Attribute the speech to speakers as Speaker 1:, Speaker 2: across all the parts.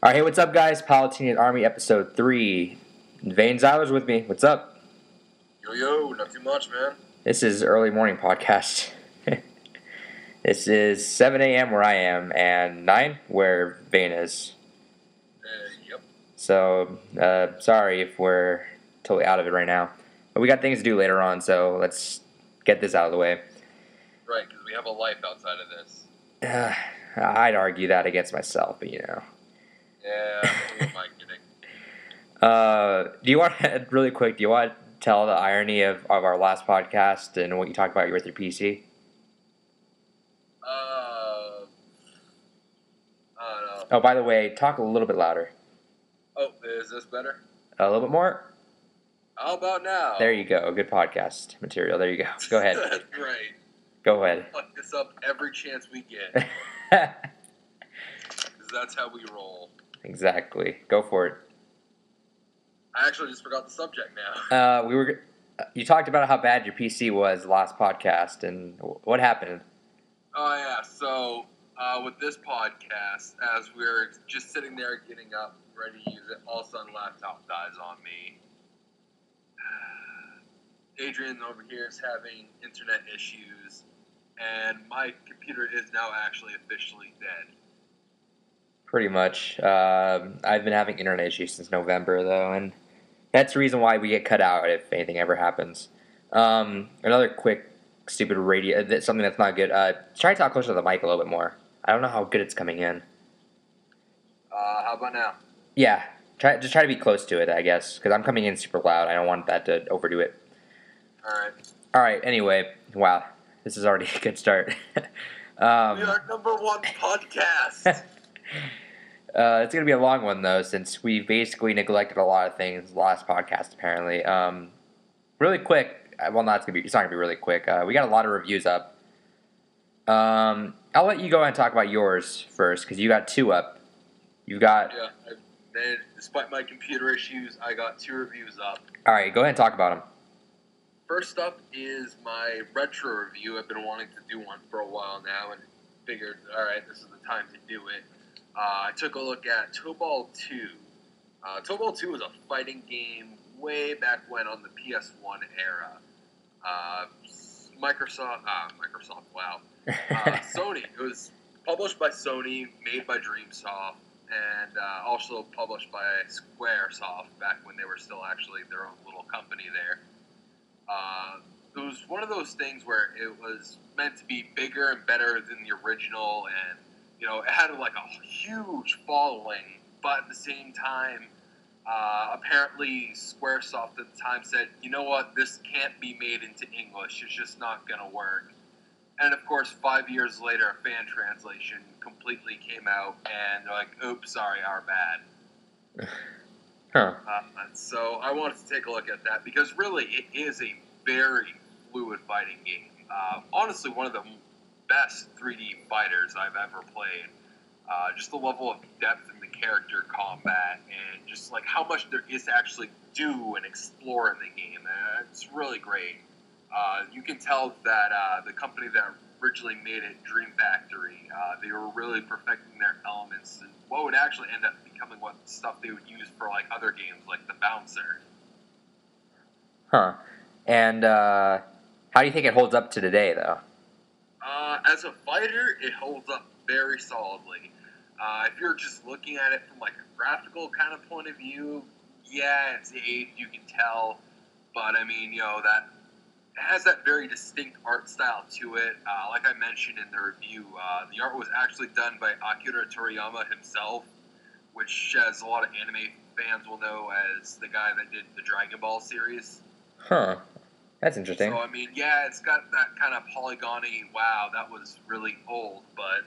Speaker 1: Alright, hey, what's up, guys? Palutena Army Episode 3. Vane Zyler's with me. What's up?
Speaker 2: Yo, not too much, man.
Speaker 1: This is early morning podcast. This is 7 a.m. where I am, and 9 where Vane is.
Speaker 2: Yep.
Speaker 1: So, sorry if we're totally out of it right now. But we got things to do later on, so let's get this out of the way.
Speaker 2: Right, because we have a life outside of this.
Speaker 1: I'd argue that against myself, but you know.
Speaker 2: Yeah, who am I kidding?
Speaker 1: Do you want to, really quick, do you want to tell the irony of our last podcast and what you talked about with your PC?
Speaker 2: I don't know.
Speaker 1: Oh, by the way, talk a little bit louder.
Speaker 2: Oh, is this better?
Speaker 1: A little bit more?
Speaker 2: How about now?
Speaker 1: There you go. Good podcast material. There you go. Go ahead.
Speaker 2: That's right.
Speaker 1: Go ahead.
Speaker 2: Fuck this up every chance we get. Because that's how we roll.
Speaker 1: Exactly. Go for it.
Speaker 2: I actually just forgot the subject now.
Speaker 1: You talked about how bad your PC was last podcast, and what happened?
Speaker 2: Oh, yeah. So, with this podcast, as we're just sitting there getting up, ready to use it, all of a sudden laptop dies on me. Adrian over here is having internet issues, and my computer is now actually officially dead.
Speaker 1: Pretty much. I've been having internet issues since November, though, and that's the reason why we get cut out if anything ever happens. Another quick, stupid radio, something that's not good. Try to talk closer to the mic a little bit more. I don't know how good it's coming in.
Speaker 2: How about now?
Speaker 1: Yeah, try to be close to it, I guess, because I'm coming in super loud. I don't want that to overdo it. All right. Anyway, wow, this is already a good start.
Speaker 2: We are number one podcast.
Speaker 1: It's going to be a long one, though, since we basically neglected a lot of things last podcast, apparently. Really quick, well, it's not going to be really quick. We got a lot of reviews up. I'll let you go ahead and talk about yours first, because you got 2 up.
Speaker 2: Yeah, despite my computer issues, I got 2 reviews up.
Speaker 1: All right, go ahead and talk about them.
Speaker 2: First up is my retro review. I've been wanting to do one for a while now, and figured, all right, this is the time to do it. I took a look at Tobal 2. Tobal 2 was a fighting game way back when on the PS1 era. Microsoft, wow. Sony. It was published by Sony, made by Dreamsoft, and also published by Squaresoft back when they were still actually their own little company there. It was one of those things where it was meant to be bigger and better than the original, and it had like a huge following, but at the same time, apparently Squaresoft at the time said, you know what, this can't be made into English, it's just not going to work. And of course, 5 years later, a fan translation completely came out, and they're like, oops, sorry, our bad.
Speaker 1: Huh.
Speaker 2: So I wanted to take a look at that, because really, it is a very fluid fighting game. Honestly, one of the best 3D fighters I've ever played. Just the level of depth in the character combat, and just like how much there is to actually do and explore in the game. It's really great. You can tell that the company that originally made it, Dream Factory, they were really perfecting their elements and what would actually end up becoming what stuff they would use for like other games like the Bouncer.
Speaker 1: Huh. And how do you think it holds up to today, though?
Speaker 2: As a fighter, it holds up very solidly. If you're just looking at it from like a graphical kind of point of view, yeah, it's aged, you can tell. But I mean, that it has that very distinct art style to it. Like I mentioned in the review, the art was actually done by Akira Toriyama himself, which, as a lot of anime fans will know, as the guy that did the Dragon Ball series.
Speaker 1: Huh. That's interesting.
Speaker 2: So, I mean, yeah, it's got that kind of polygony, wow, that was really old, but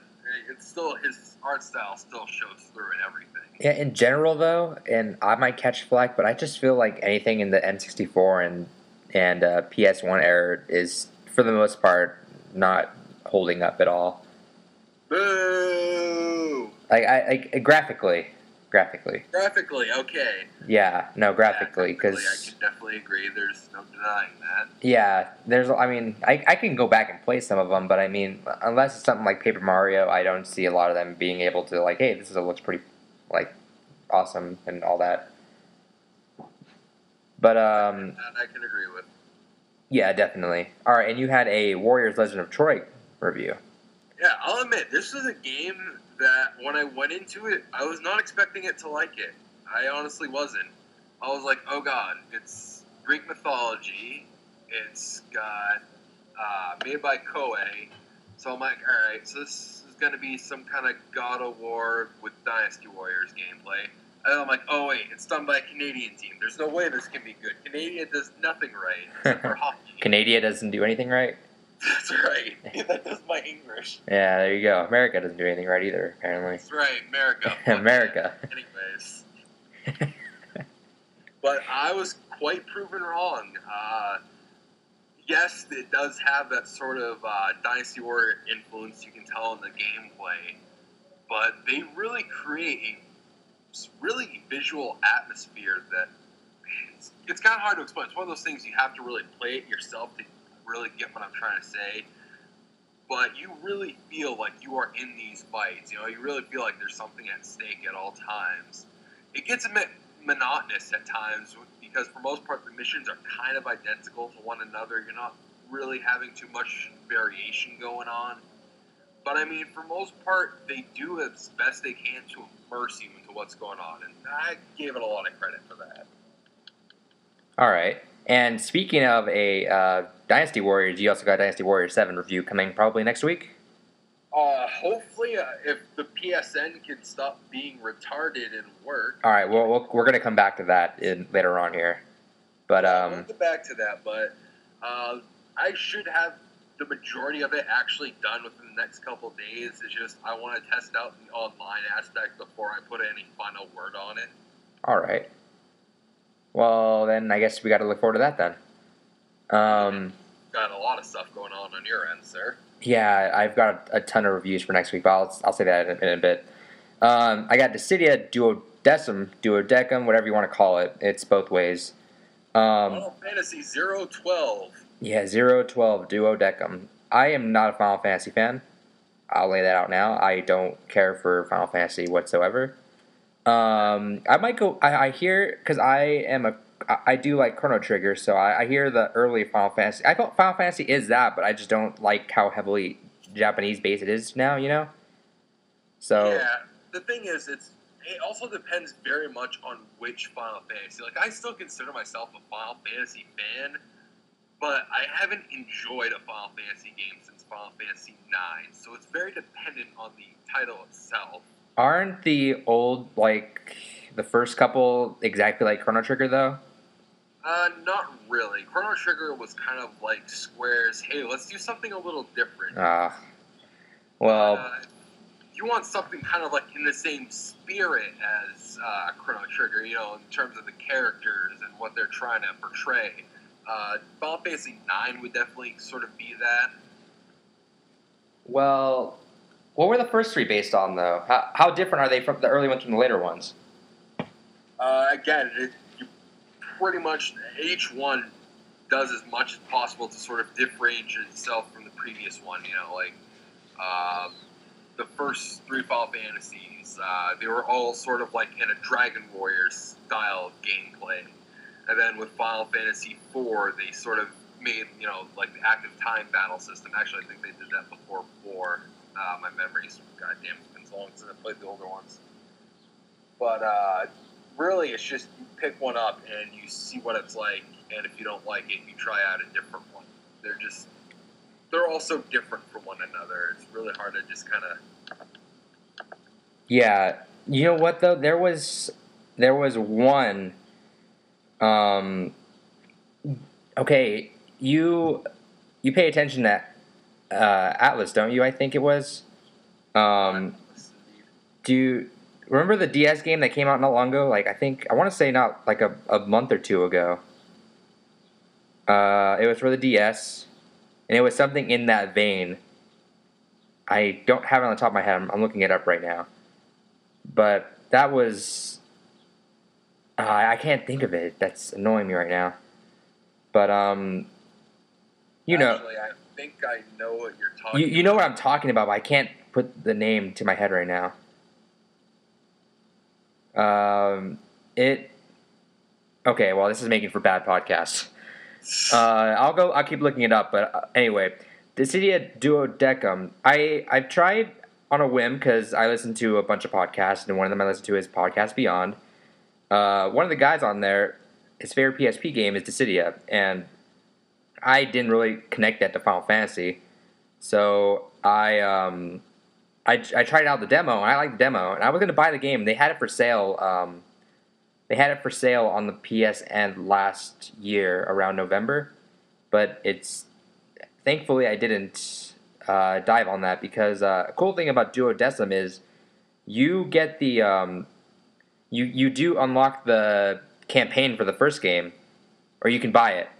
Speaker 2: it's still, his art style still shows through and everything.
Speaker 1: Yeah, in general, though, and I might catch flack, but I just feel like anything in the N64 and PS1 era is, for the most part, not holding up at all.
Speaker 2: Boo!
Speaker 1: Like graphically.
Speaker 2: Graphically, okay.
Speaker 1: Yeah, no, graphically, because
Speaker 2: I can definitely agree. There's no denying that.
Speaker 1: Yeah, I can go back and play some of them, but I mean, unless it's something like Paper Mario, I don't see a lot of them being able to, like, hey, looks pretty, like, awesome and all that. But
Speaker 2: That I can agree with.
Speaker 1: yeah, definitely. All right, and you had a Warriors Legend of Troy review.
Speaker 2: Yeah, I'll admit, this was a game that when I went into it, I was not expecting it to like it. I honestly wasn't. I was like, oh god, it's Greek mythology. It's got made by Koei. So I'm like, alright, so this is going to be some kind of God of War with Dynasty Warriors gameplay. And I'm like, oh wait, it's done by a Canadian team. There's no way this can be good. Canada does nothing right, except for hockey.
Speaker 1: Canada doesn't do anything right?
Speaker 2: That's right. That does my English.
Speaker 1: Yeah, there you go. America doesn't do anything right either, apparently.
Speaker 2: That's right, America.
Speaker 1: America.
Speaker 2: Anyways. But I was quite proven wrong. Yes, it does have that sort of Dynasty Warrior influence you can tell in the gameplay, but they really create a really visual atmosphere that it's kind of hard to explain. It's one of those things you have to really play it yourself to really get what I'm trying to say. But you really feel like you are in these fights. You know, you really feel like there's something at stake at all times. It gets a bit monotonous at times because for most part the missions are kind of identical to one another. You're not really having too much variation going on. But I mean, for most part, they do as best they can to immerse you into what's going on. And I gave it a lot of credit for that.
Speaker 1: All right. And speaking of a Dynasty Warriors, you also got Dynasty Warriors 7 review coming probably next week?
Speaker 2: Hopefully, if the PSN can stop being retarded and work.
Speaker 1: All right, well, we're going to come back to that later on here. But
Speaker 2: we'll get back to that, but I should have the majority of it actually done within the next couple of days. It's just I want to test out the online aspect before I put any final word on it.
Speaker 1: All right. Well, then I guess we got to look forward to that then.
Speaker 2: Got a lot of stuff going on your end, sir.
Speaker 1: Yeah, I've got a ton of reviews for next week, but I'll say that in a bit. I got Dissidia, Duodecim, whatever you want to call it. It's both ways.
Speaker 2: Final Fantasy 012.
Speaker 1: Yeah, 012, Duodecim. I am not a Final Fantasy fan. I'll lay that out now. I don't care for Final Fantasy whatsoever. I might go. I hear because I do like Chrono Trigger, so I hear the early Final Fantasy. I thought Final Fantasy is that, but I just don't like how heavily Japanese based it is now. You know. So
Speaker 2: yeah, the thing is, it also depends very much on which Final Fantasy. Like I still consider myself a Final Fantasy fan, but I haven't enjoyed a Final Fantasy game since Final Fantasy IX, so it's very dependent on the title itself.
Speaker 1: Aren't the old, like, the first couple exactly like Chrono Trigger, though?
Speaker 2: Not really. Chrono Trigger was kind of like Square's, hey, let's do something a little different.
Speaker 1: Well...
Speaker 2: you want something kind of like in the same spirit as Chrono Trigger, you know, in terms of the characters and what they're trying to portray. Final Fantasy IX would definitely sort of be that.
Speaker 1: Well... What were the first three based on, though? How different are they from the early ones from the later ones?
Speaker 2: Again, you pretty much, each one does as much as possible to sort of differentiate itself from the previous one. You know, like, the first three Final Fantasies, they were all sort of like in a Dragon Warrior style of gameplay. And then with Final Fantasy IV, they sort of made, you know, like the active time battle system. Actually, I think they did that before 4. My memories, goddamn, it's been so long since I played the older ones. But really, it's just you pick one up and you see what it's like, and if you don't like it, you try out a different one. They're all so different from one another. It's really hard to just kind of.
Speaker 1: Yeah, you know what though? There was one. Okay, you pay attention to Atlas, don't you? I think it was. Do you remember the DS game that came out not long ago? Like I want to say not like a month or two ago. It was for the DS, and it was something in that vein. I don't have it on the top of my head. I'm looking it up right now. But that was. I can't think of it. That's annoying me right now. But you know.
Speaker 2: Actually, I think I know what you're talking about.
Speaker 1: You know what I'm talking about, but I can't put the name to my head right now. It. Okay, well, this is making for bad podcasts. I'll keep looking it up, but anyway, Dissidia Duodecim. I've tried on a whim because I listen to a bunch of podcasts, and one of them I listen to is Podcast Beyond. One of the guys on there, his favorite PSP game is Dissidia, and I didn't really connect that to Final Fantasy, so I tried out the demo, and I liked the demo, and I was going to buy the game. They had it for sale. They had it for sale on the PSN last year around November, but thankfully I didn't dive on that because a cool thing about Duodecim is you get the you do unlock the campaign for the first game, or you can buy it.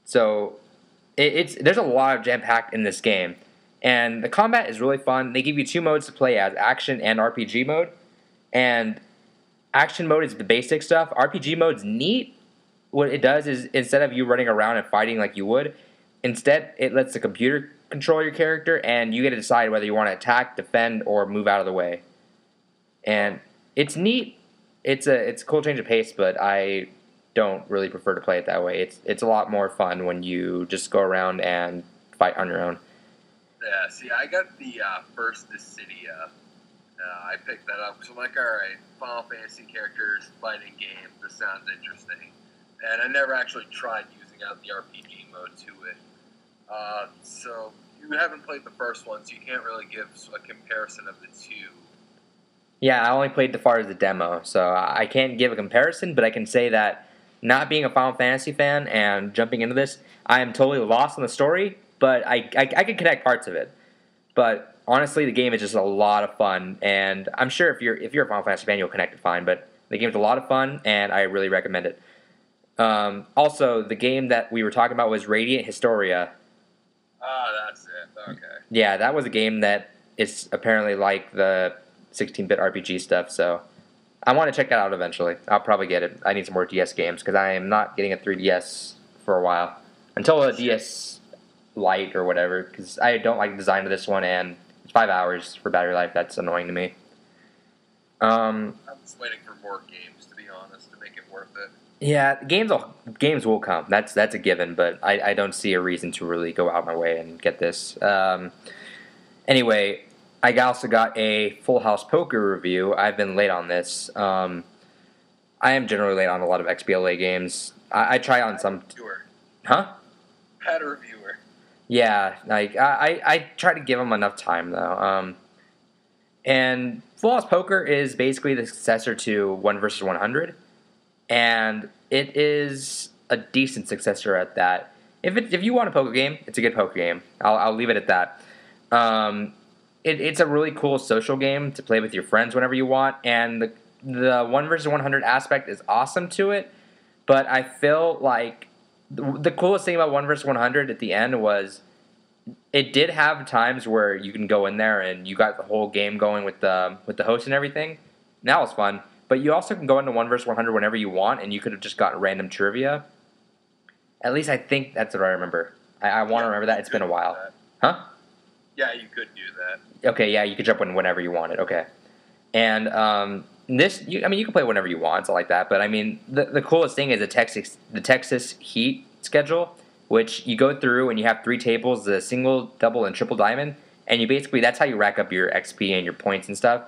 Speaker 1: So there's a lot of jam packed in this game, and the combat is really fun. They give you 2 modes to play as: action and RPG mode, and action mode is the basic stuff. RPG mode's neat. What it does is instead of you running around and fighting like you would, instead it lets the computer control your character, and you get to decide whether you want to attack, defend, or move out of the way. And it's neat. It's a cool change of pace, but I don't really prefer to play it that way. It's a lot more fun when you just go around and fight on your own.
Speaker 2: Yeah, see, I got the first Dissidia. I picked that up. So I'm like, all right, Final Fantasy characters, fighting game. This sounds interesting. And I never actually tried using out the RPG mode to it. So you haven't played the first one, so you can't really give a comparison of the two.
Speaker 1: Yeah, I only played the far as the demo, so I can't give a comparison, but I can say that not being a Final Fantasy fan and jumping into this, I am totally lost in the story, but I can connect parts of it. But honestly, the game is just a lot of fun, and I'm sure if you're a Final Fantasy fan, you'll connect it fine. But the game is a lot of fun, and I really recommend it. Also, the game that we were talking about was Radiant Historia.
Speaker 2: That's it. Okay.
Speaker 1: Yeah, that was a game that is apparently like the 16-bit RPG stuff, so I want to check that out eventually. I'll probably get it. I need some more DS games because I am not getting a 3DS for a while. Until a DS Lite or whatever, because I don't like the design of this one, and it's 5 hours for battery life. That's annoying to me.
Speaker 2: I'm just waiting for more games, to be honest, to make it worth it.
Speaker 1: Yeah, games will come. That's a given, but I don't see a reason to really go out my way and get this. Anyway, I also got a Full House Poker review. I've been late on this. I am generally late on a lot of XBLA games. I try on some.
Speaker 2: Reviewer.
Speaker 1: Huh?
Speaker 2: Had a reviewer.
Speaker 1: Yeah, like I try to give them enough time though. And Full House Poker is basically the successor to 1 vs. 100, and it is a decent successor at that. If you want a poker game, it's a good poker game. I'll leave it at that. It's a really cool social game to play with your friends whenever you want, and the 1 vs. 100 aspect is awesome to it, but I feel like the coolest thing about 1 vs. 100 at the end was it did have times where you can go in there and you got the whole game going with the host and everything. That was fun, but you also can go into 1 vs. 100 whenever you want, and you could have just gotten random trivia. At least I think that's what I remember. I want to remember that. It's been a while. Huh?
Speaker 2: Yeah, you could do that.
Speaker 1: Okay, yeah, you could jump in whenever you wanted. Okay, and you can play whenever you want, so like that. But I mean, the coolest thing is the Texas Heat schedule, which you go through and you have 3 tables: the single, double, and triple diamond, and that's how you rack up your XP and your points and stuff.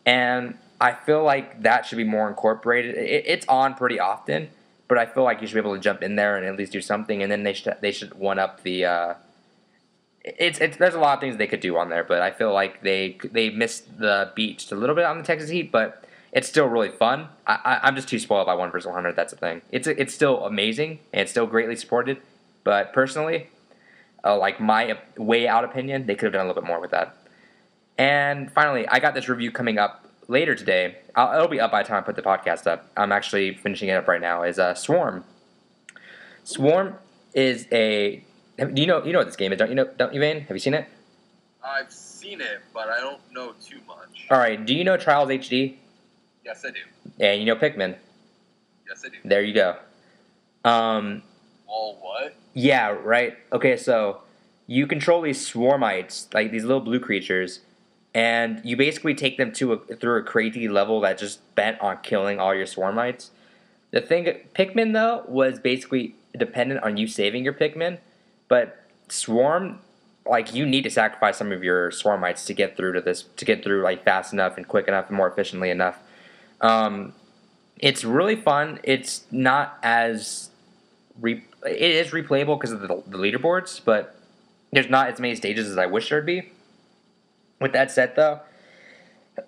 Speaker 1: And I feel like that should be more incorporated. It's on pretty often, but I feel like you should be able to jump in there and at least do something. And then they should one up the. There's a lot of things they could do on there, but I feel like they missed the beat just a little bit on the Texas Heat, but it's still really fun. I'm just too spoiled by 1 vs. 100. That's the thing. It's still amazing and it's still greatly supported, but personally, like my way out opinion, they could have done a little bit more with that. And finally, I got this review coming up later today. It'll be up by the time I put the podcast up. I'm actually finishing it up right now. Is Swarm. Swarm is a. Do you know what this game is? Don't you, Vane? Have you seen it?
Speaker 2: I've seen it, but I don't know too much.
Speaker 1: All right. Do you know Trials HD?
Speaker 2: Yes, I do.
Speaker 1: And you know Pikmin?
Speaker 2: Yes, I do.
Speaker 1: There you go.
Speaker 2: All what?
Speaker 1: Yeah, right. Okay, so you control these swarmites, like these little blue creatures, and you basically take them through a crazy level that's just bent on killing all your Swarmites. The thing, Pikmin though was basically dependent on you saving your Pikmin, but Swarm, like you need to sacrifice some of your Swarmites to get through like fast enough and quick enough and more efficiently enough. It's really fun. It's not as it is replayable because of the leaderboards, but there's not as many stages as I wish there'd be. With that said, though,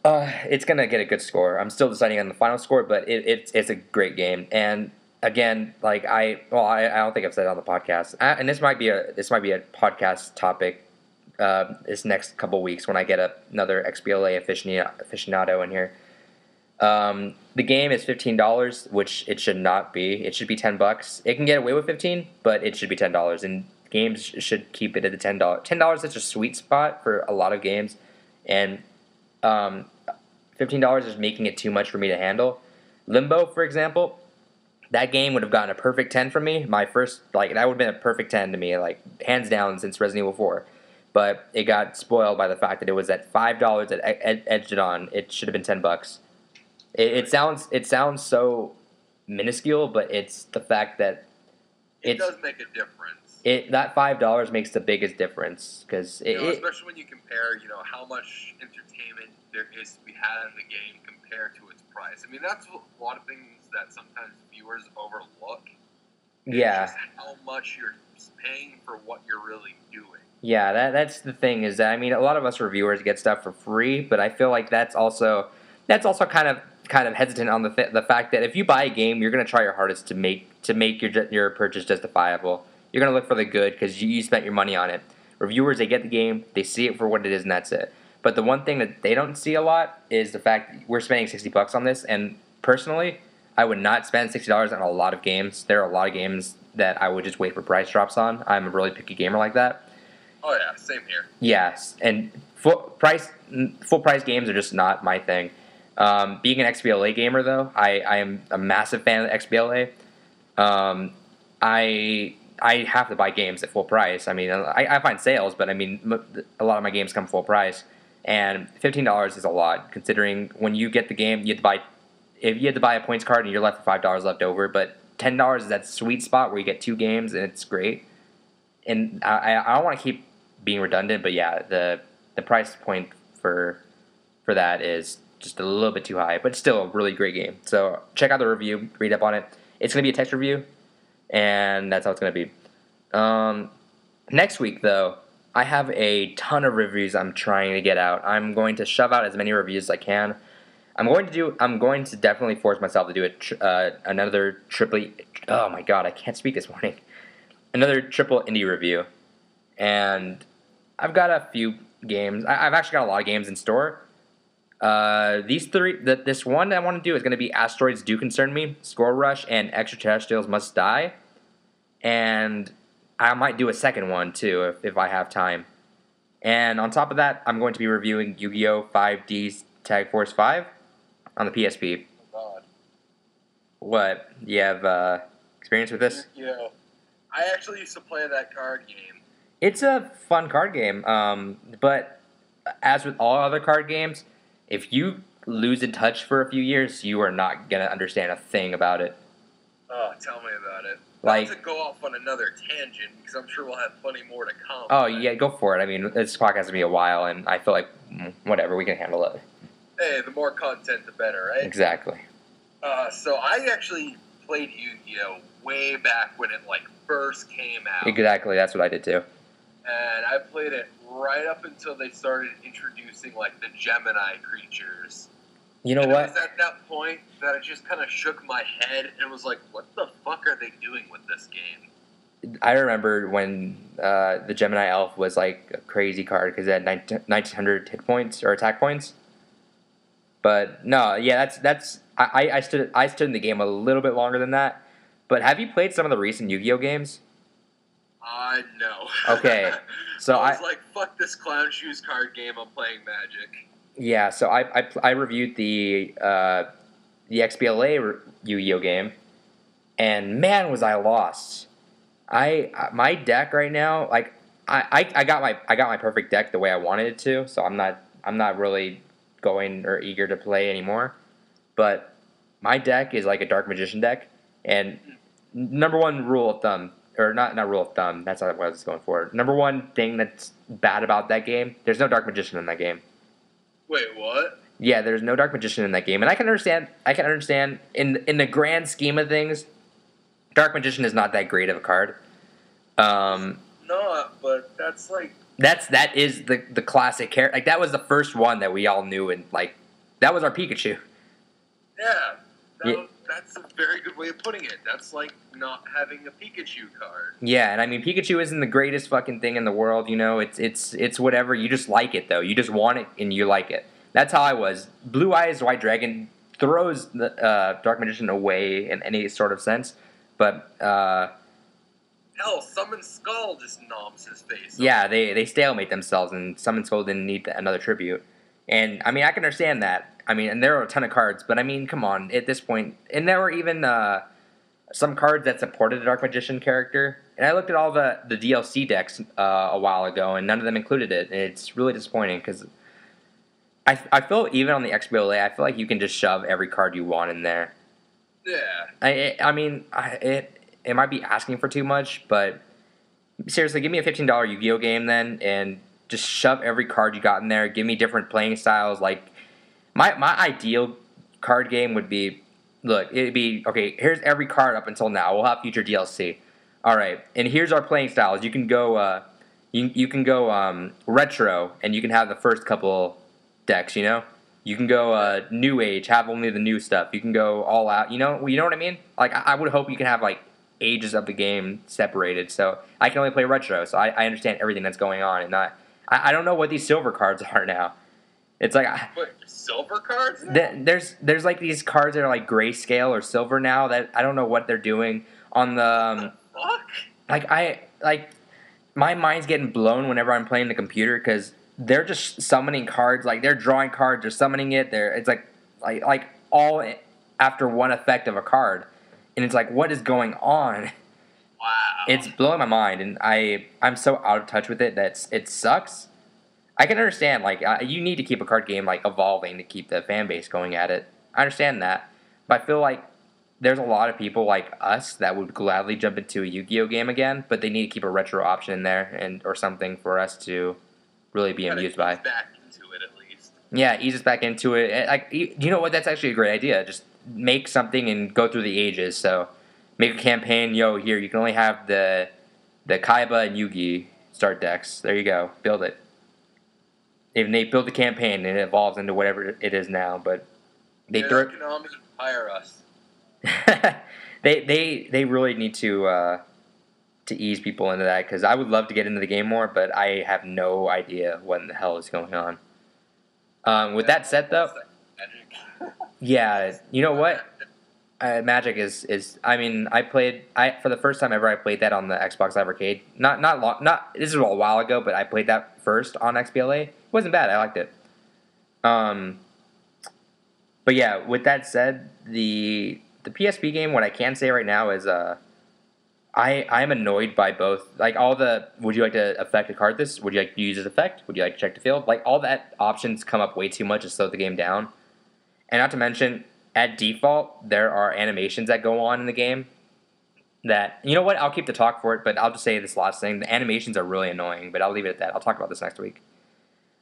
Speaker 1: it's gonna get a good score. I'm still deciding on the final score, but it's a great game. And again, like I don't think I've said it on the podcast, and this might be a podcast topic this next couple weeks when I get another XBLA aficionado in here. The game is $15, which it should not be. It should be $10. It can get away with $15, but it should be $10. And games should keep it at the $10. $10 is a sweet spot for a lot of games, and $15 is making it too much for me to handle. Limbo, for example, that game would have gotten a perfect 10 from me. My first, like, that would have been a perfect 10 to me, like, hands down since Resident Evil 4. But it got spoiled by the fact that it was at $5 that edged it on. It should have been $10. It sounds so minuscule, but it's the fact that
Speaker 2: it does make a difference.
Speaker 1: That $5 makes the biggest difference because
Speaker 2: especially when you compare, how much entertainment there is to be had in the game compared to its price. I mean, that's a lot of things that sometimes viewers overlook.
Speaker 1: Yeah.
Speaker 2: Just how much you're paying for what you're really doing.
Speaker 1: Yeah, that's the thing is that, I mean, a lot of us reviewers get stuff for free, but I feel like that's also kind of hesitant on the fact that if you buy a game, you're going to try your hardest to make your purchase justifiable. You're going to look for the good because you spent your money on it. Reviewers, they get the game, they see it for what it is, and that's it. But the one thing that they don't see a lot is the fact that we're spending $60 on this, and personally, I would not spend $60 on a lot of games. There are a lot of games that I would just wait for price drops on. I'm a really picky gamer like that.
Speaker 2: Oh yeah, same here.
Speaker 1: Yes, and full price games are just not my thing. Being an XBLA gamer, though, I am a massive fan of XBLA. I have to buy games at full price. I mean, I find sales, but I mean, a lot of my games come full price, and $15 is a lot considering when you get the game, you have to buy a points card and you're left with $5 left over. But $10 is that sweet spot where you get 2 games and it's great. And I don't want to keep being redundant, but yeah, the price point for that is just a little bit too high, but still a really great game. So check out the review, read up on it. It's going to be a text review, and that's how it's going to be. Next week, though, I have a ton of reviews I'm trying to get out. I'm going to shove out as many reviews as I can. I'm going to definitely force myself to do another triple. Oh my god, I can't speak this morning. Another triple indie review, and I've got a few games. I've actually got a lot of games in store. These three, this one I want to do is going to be Asteroids Do Concern Me, Score Rush, and Extraterrestrials Must Die. And I might do a second one, too, if I have time. And on top of that, I'm going to be reviewing Yu-Gi-Oh! 5D's Tag Force 5 on the PSP.
Speaker 2: Oh, God.
Speaker 1: What? You have experience with this?
Speaker 2: Yeah. I actually used to play that card game.
Speaker 1: It's a fun card game, but as with all other card games, if you lose in touch for a few years, you are not going to understand a thing about it.
Speaker 2: Oh, tell me about it.
Speaker 1: Like,
Speaker 2: not to go off on another tangent, because I'm sure we'll have plenty more to come.
Speaker 1: Oh, yeah, go for it. I mean, this podcast is going to be a while, and I feel like, whatever, we can handle it.
Speaker 2: Hey, the more content, the better, right?
Speaker 1: Exactly.
Speaker 2: So I actually played Yu-Gi-Oh! Way back when it, first came out.
Speaker 1: Exactly, that's what I did, too.
Speaker 2: And I played it right up until they started introducing, the Gemini creatures.
Speaker 1: You know what?
Speaker 2: It was at that point that I just kind of shook my head and was like, what the fuck are they doing with this game?
Speaker 1: I remember when the Gemini Elf was, a crazy card because it had 1,900 hit points or attack points. But, no, yeah, that's I stood in the game a little bit longer than that. But have you played some of the recent Yu-Gi-Oh! Games?
Speaker 2: No.
Speaker 1: Okay, so
Speaker 2: I was like, fuck this clown shoes card game, I'm playing Magic.
Speaker 1: Yeah, so I reviewed the XBLA Yu-Gi-Oh! Game, and man, was I lost. My deck right now, I got my perfect deck the way I wanted it to, so I'm not I'm not really going or eager to play anymore. But my deck is like a Dark Magician deck, and number one rule of thumb, or not rule of thumb, that's not what I was going for. Number one thing that's bad about that game, there's no Dark Magician in that game.
Speaker 2: Wait, what?
Speaker 1: Yeah, there's no Dark Magician in that game, and I can understand in the grand scheme of things, Dark Magician is not that great of a card.
Speaker 2: Not, but that's like
Speaker 1: that is the classic character. Like that was the first one that we all knew, and like that was our Pikachu.
Speaker 2: Yeah, that's a very good way of putting it. That's like not having a Pikachu card.
Speaker 1: Yeah, and I mean Pikachu isn't the greatest fucking thing in the world, you know. It's whatever. You just like it though. You just want it and you like it. That's how I was. Blue Eyes White Dragon throws the Dark Magician away in any sort of sense, but
Speaker 2: hell, Summon Skull just knobs his face.
Speaker 1: Yeah, they stalemate themselves, and Summon Skull didn't need another tribute. And I mean, I can understand that. I mean, and there are a ton of cards, but I mean, come on, at this point, and there were even some cards that supported the Dark Magician character. And I looked at all the DLC decks a while ago, and none of them included it. And it's really disappointing because I feel even on the XBLA, I feel like you can just shove every card you want in there.
Speaker 2: Yeah.
Speaker 1: I mean, it might be asking for too much, but seriously, give me a $15 Yu-Gi-Oh game then, and just shove every card you got in there. Give me different playing styles. Like my ideal card game would be, look, it'd be okay. Here's every card up until now. We'll have future DLC. All right, and here's our playing styles. You can go, you can go retro, and you can have the first couple decks. You know, you can go new age, have only the new stuff. You can go all out. You know what I mean? Like I would hope you can have like ages of the game separated, so I can only play retro. So I understand everything that's going on, and I don't know what these silver cards are now. It's like
Speaker 2: silver cards.
Speaker 1: There's like these cards that are like grayscale or silver now that I don't know what they're doing on the.
Speaker 2: Fuck.
Speaker 1: Like my mind's getting blown whenever I'm playing the computer because they're just summoning cards. Like they're drawing cards, they're summoning it. It's like all after one effect of a card, and it's like what is going on?
Speaker 2: Wow.
Speaker 1: It's blowing my mind, and I'm so out of touch with it that it sucks. I can understand, like, you need to keep a card game, like, evolving to keep the fan base going at it. I understand that. But I feel like there's a lot of people like us that would gladly jump into a Yu-Gi-Oh game again, but they need to keep a retro option in there or something for us to really be amused by.
Speaker 2: Back into it, at least.
Speaker 1: Yeah, ease us back into it. Like, you know what? That's actually a great idea. Just make something and go through the ages. So make a campaign. Here, you can only have the Kaiba and Yugi start decks. There you go. Build it. Even they build the campaign and it evolves into whatever it is now, but they
Speaker 2: Konami, hire us.
Speaker 1: they really need to ease people into that because I would love to get into the game more, but I have no idea what in the hell is going on. With that said, though, yeah, you know what? Magic is. I mean, for the first time ever. I played that on the Xbox Live Arcade. This is a while ago, but I played that first on XBLA. It wasn't bad. I liked it. But yeah, with that said, the PSP game. What I can say right now is I'm annoyed by both. Like all the. Would you like to affect a card? Would you like to use this effect? Would you like to check the field? Like all that options come up way too much to slow the game down. And not to mention, at default, there are animations that go on in the game that, you know what, I'll keep the talk for it, but I'll just say this last thing. The animations are really annoying, but I'll leave it at that. I'll talk about this next week.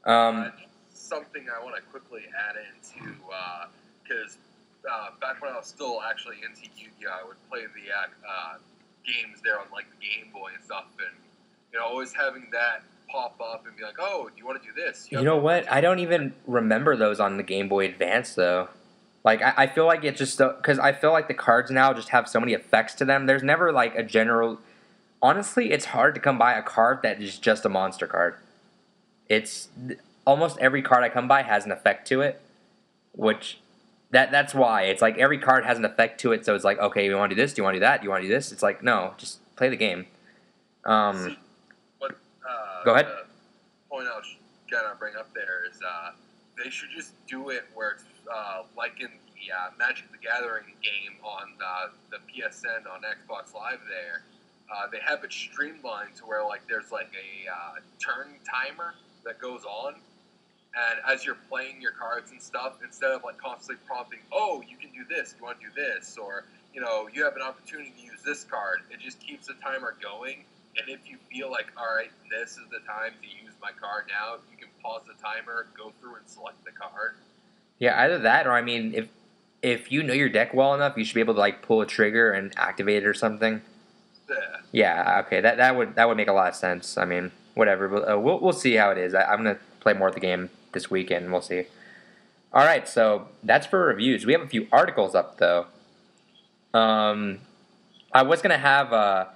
Speaker 2: Something I want to quickly add into, because back when I was still actually into Yu-Gi-Oh, I would play the games there on like the Game Boy and stuff, and always having that pop up and be like, oh, do you want to do this?
Speaker 1: You know what? I don't even remember those on the Game Boy Advance, though. Like, I feel like it's just... Because I feel like the cards now just have so many effects to them. There's never, like, a general... Honestly, it's hard to come by a card that is just a monster card. It's... Almost every card I come by has an effect to it, which... That's why. It's like every card has an effect to it, so it's like, okay, you want to do this? Do you want to do that? Do you want to do this? It's like, no, just play the game. Go ahead.
Speaker 2: The point I was gonna bring up there is they should just do it where it's like in the Magic the Gathering game on the PSN on Xbox Live there. They have it streamlined to where like there's like a turn timer that goes on, And as you're playing your cards and stuff, instead of like constantly prompting, oh, you can do this, you want to do this, or you have an opportunity to use this card, it just keeps the timer going. And if you feel like, all right, this is the time to use my card now, you can pause the timer, go through and select the card.
Speaker 1: Yeah, either that or I mean, if you know your deck well enough, you should be able to like pull a trigger and activate it or something.
Speaker 2: Yeah.
Speaker 1: Yeah. Okay. That would make a lot of sense. I mean, whatever. But, we'll see how it is. I'm gonna play more of the game this weekend. We'll see. All right. So that's for reviews. We have a few articles up though. I was gonna have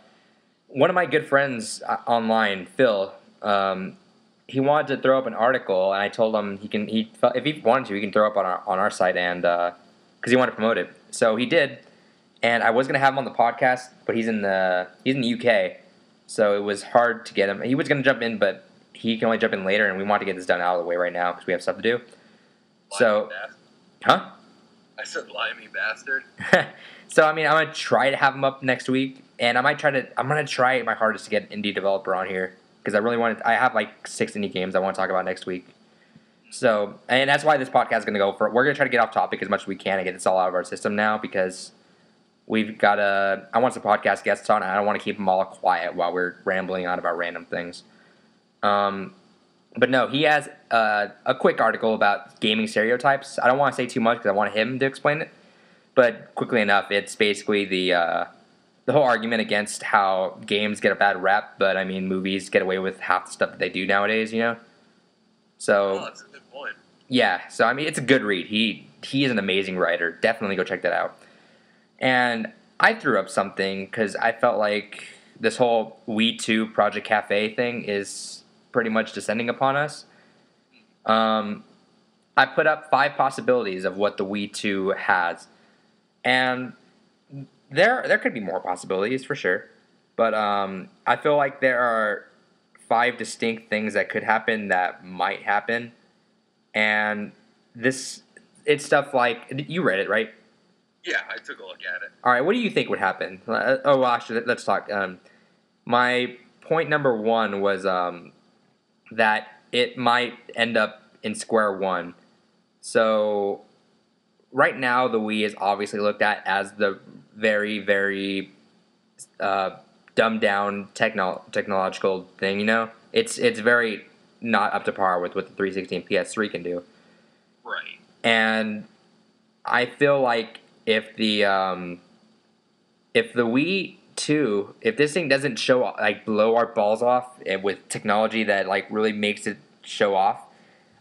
Speaker 1: one of my good friends online, Phil. He wanted to throw up an article, and I told him if he wanted to, he can throw up on our site, and because he wanted to promote it, so he did. And I was gonna have him on the podcast, but he's in the UK, so it was hard to get him. He was gonna jump in, but he can only jump in later, and we want to get this done out of the way right now because we have stuff to do. So, huh?
Speaker 2: I said limey bastard.
Speaker 1: So I mean, I'm gonna try to have him up next week, and I'm gonna try my hardest to get an indie developer on here because I have like 6 indie games I want to talk about next week. So, and that's why this podcast is gonna go for. We're gonna try to get off topic as much as we can and get this all out of our system now because we've got I want some podcast guests on, and I don't want to keep them all quiet while we're rambling on about random things. But no, he has a quick article about gaming stereotypes. I don't want to say too much because I want him to explain it. But quickly enough, it's basically the whole argument against how games get a bad rap, but I mean movies get away with half the stuff that they do nowadays. So
Speaker 2: that's a good point.
Speaker 1: Yeah, so I mean it's a good read. He is an amazing writer. Definitely go check that out. And I threw up something because I felt like this whole We Too Project Cafe thing is pretty much descending upon us. I put up 5 possibilities of what the We Too has. And there could be more possibilities for sure. But I feel like there are 5 distinct things that could happen that might happen. And it's stuff like, you read it, right?
Speaker 2: Yeah, I took a look at it.
Speaker 1: All right, what do you think would happen? Actually, let's talk. My point number 1 was that it might end up in square one. So right now, the Wii is obviously looked at as the very, very dumbed down technological thing. It's very not up to par with what the 360 and PS3 can do.
Speaker 2: Right.
Speaker 1: And I feel like if the Wii 2, if this thing doesn't blow our balls off and with technology that really makes it show off,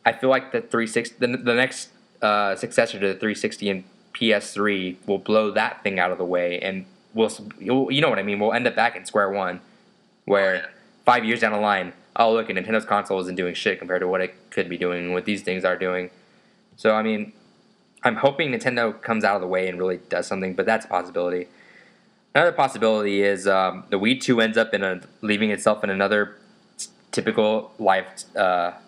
Speaker 1: I feel like the 360, the next successor to the 360 and PS3 will blow that thing out of the way, and you know what I mean. We'll end up back in square one, where 5 years down the line, look, Nintendo's console isn't doing shit compared to what it could be doing, what these things are doing. So I mean, I'm hoping Nintendo comes out of the way and really does something, but that's a possibility. Another possibility is the Wii 2 ends up leaving itself in another typical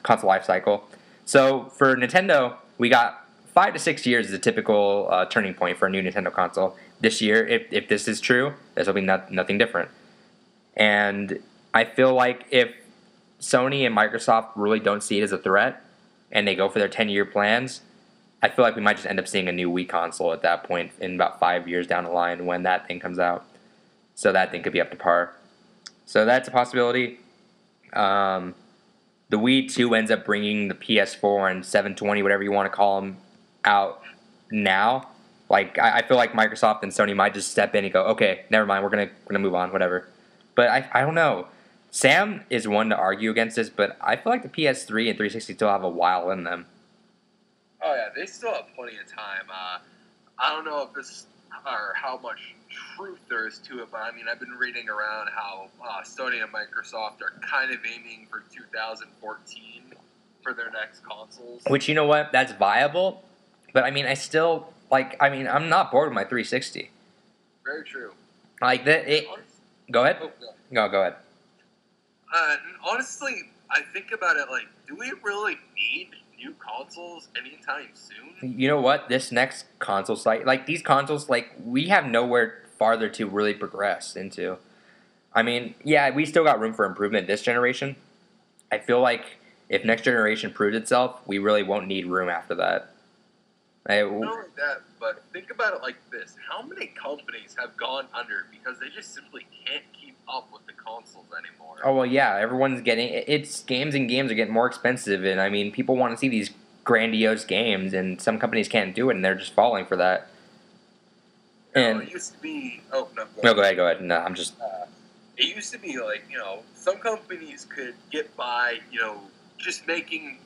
Speaker 1: console life cycle. So for Nintendo, we got 5 to 6 years as a typical turning point for a new Nintendo console. This year, if this is true, this will be nothing different. And I feel like if Sony and Microsoft really don't see it as a threat, and they go for their 10-year plans, I feel like we might just end up seeing a new Wii console at that point in about 5 years down the line when that thing comes out. So that thing could be up to par. So that's a possibility. The Wii 2 ends up bringing the PS4 and 720, whatever you want to call them, out now. I feel like Microsoft and Sony might just step in and go, okay, never mind, we're gonna move on, whatever. But I don't know. Sam is one to argue against this, but I feel like the PS3 and 360 still have a while in them.
Speaker 2: Oh yeah, they still have plenty of time. I don't know if this or how much truth there is to it, but I mean, I've been reading around how Sony and Microsoft are kind of aiming for 2014 for their next consoles.
Speaker 1: Which, you know what, that's viable, but I mean, I'm not bored with my 360.
Speaker 2: Very true.
Speaker 1: Go ahead.
Speaker 2: Oh,
Speaker 1: no. Go ahead.
Speaker 2: Honestly, I think about it do we really need new consoles anytime soon?
Speaker 1: You know what? This next console these consoles, we have nowhere farther to really progress into. I mean, yeah, we still got room for improvement this generation. I feel like if next generation proves itself, we really won't need room after that.
Speaker 2: Not only that, but think about it like this: how many companies have gone under because they just simply can't keep up with the consoles anymore?
Speaker 1: Oh well, yeah, everyone's getting it's games and games are getting more expensive, and I mean, people want to see these grandiose games, and some companies can't do it, and they're just falling for that. And
Speaker 2: it used to be. Oh no.
Speaker 1: No, go ahead. No, I'm just.
Speaker 2: It used to be like, some companies could get by, just making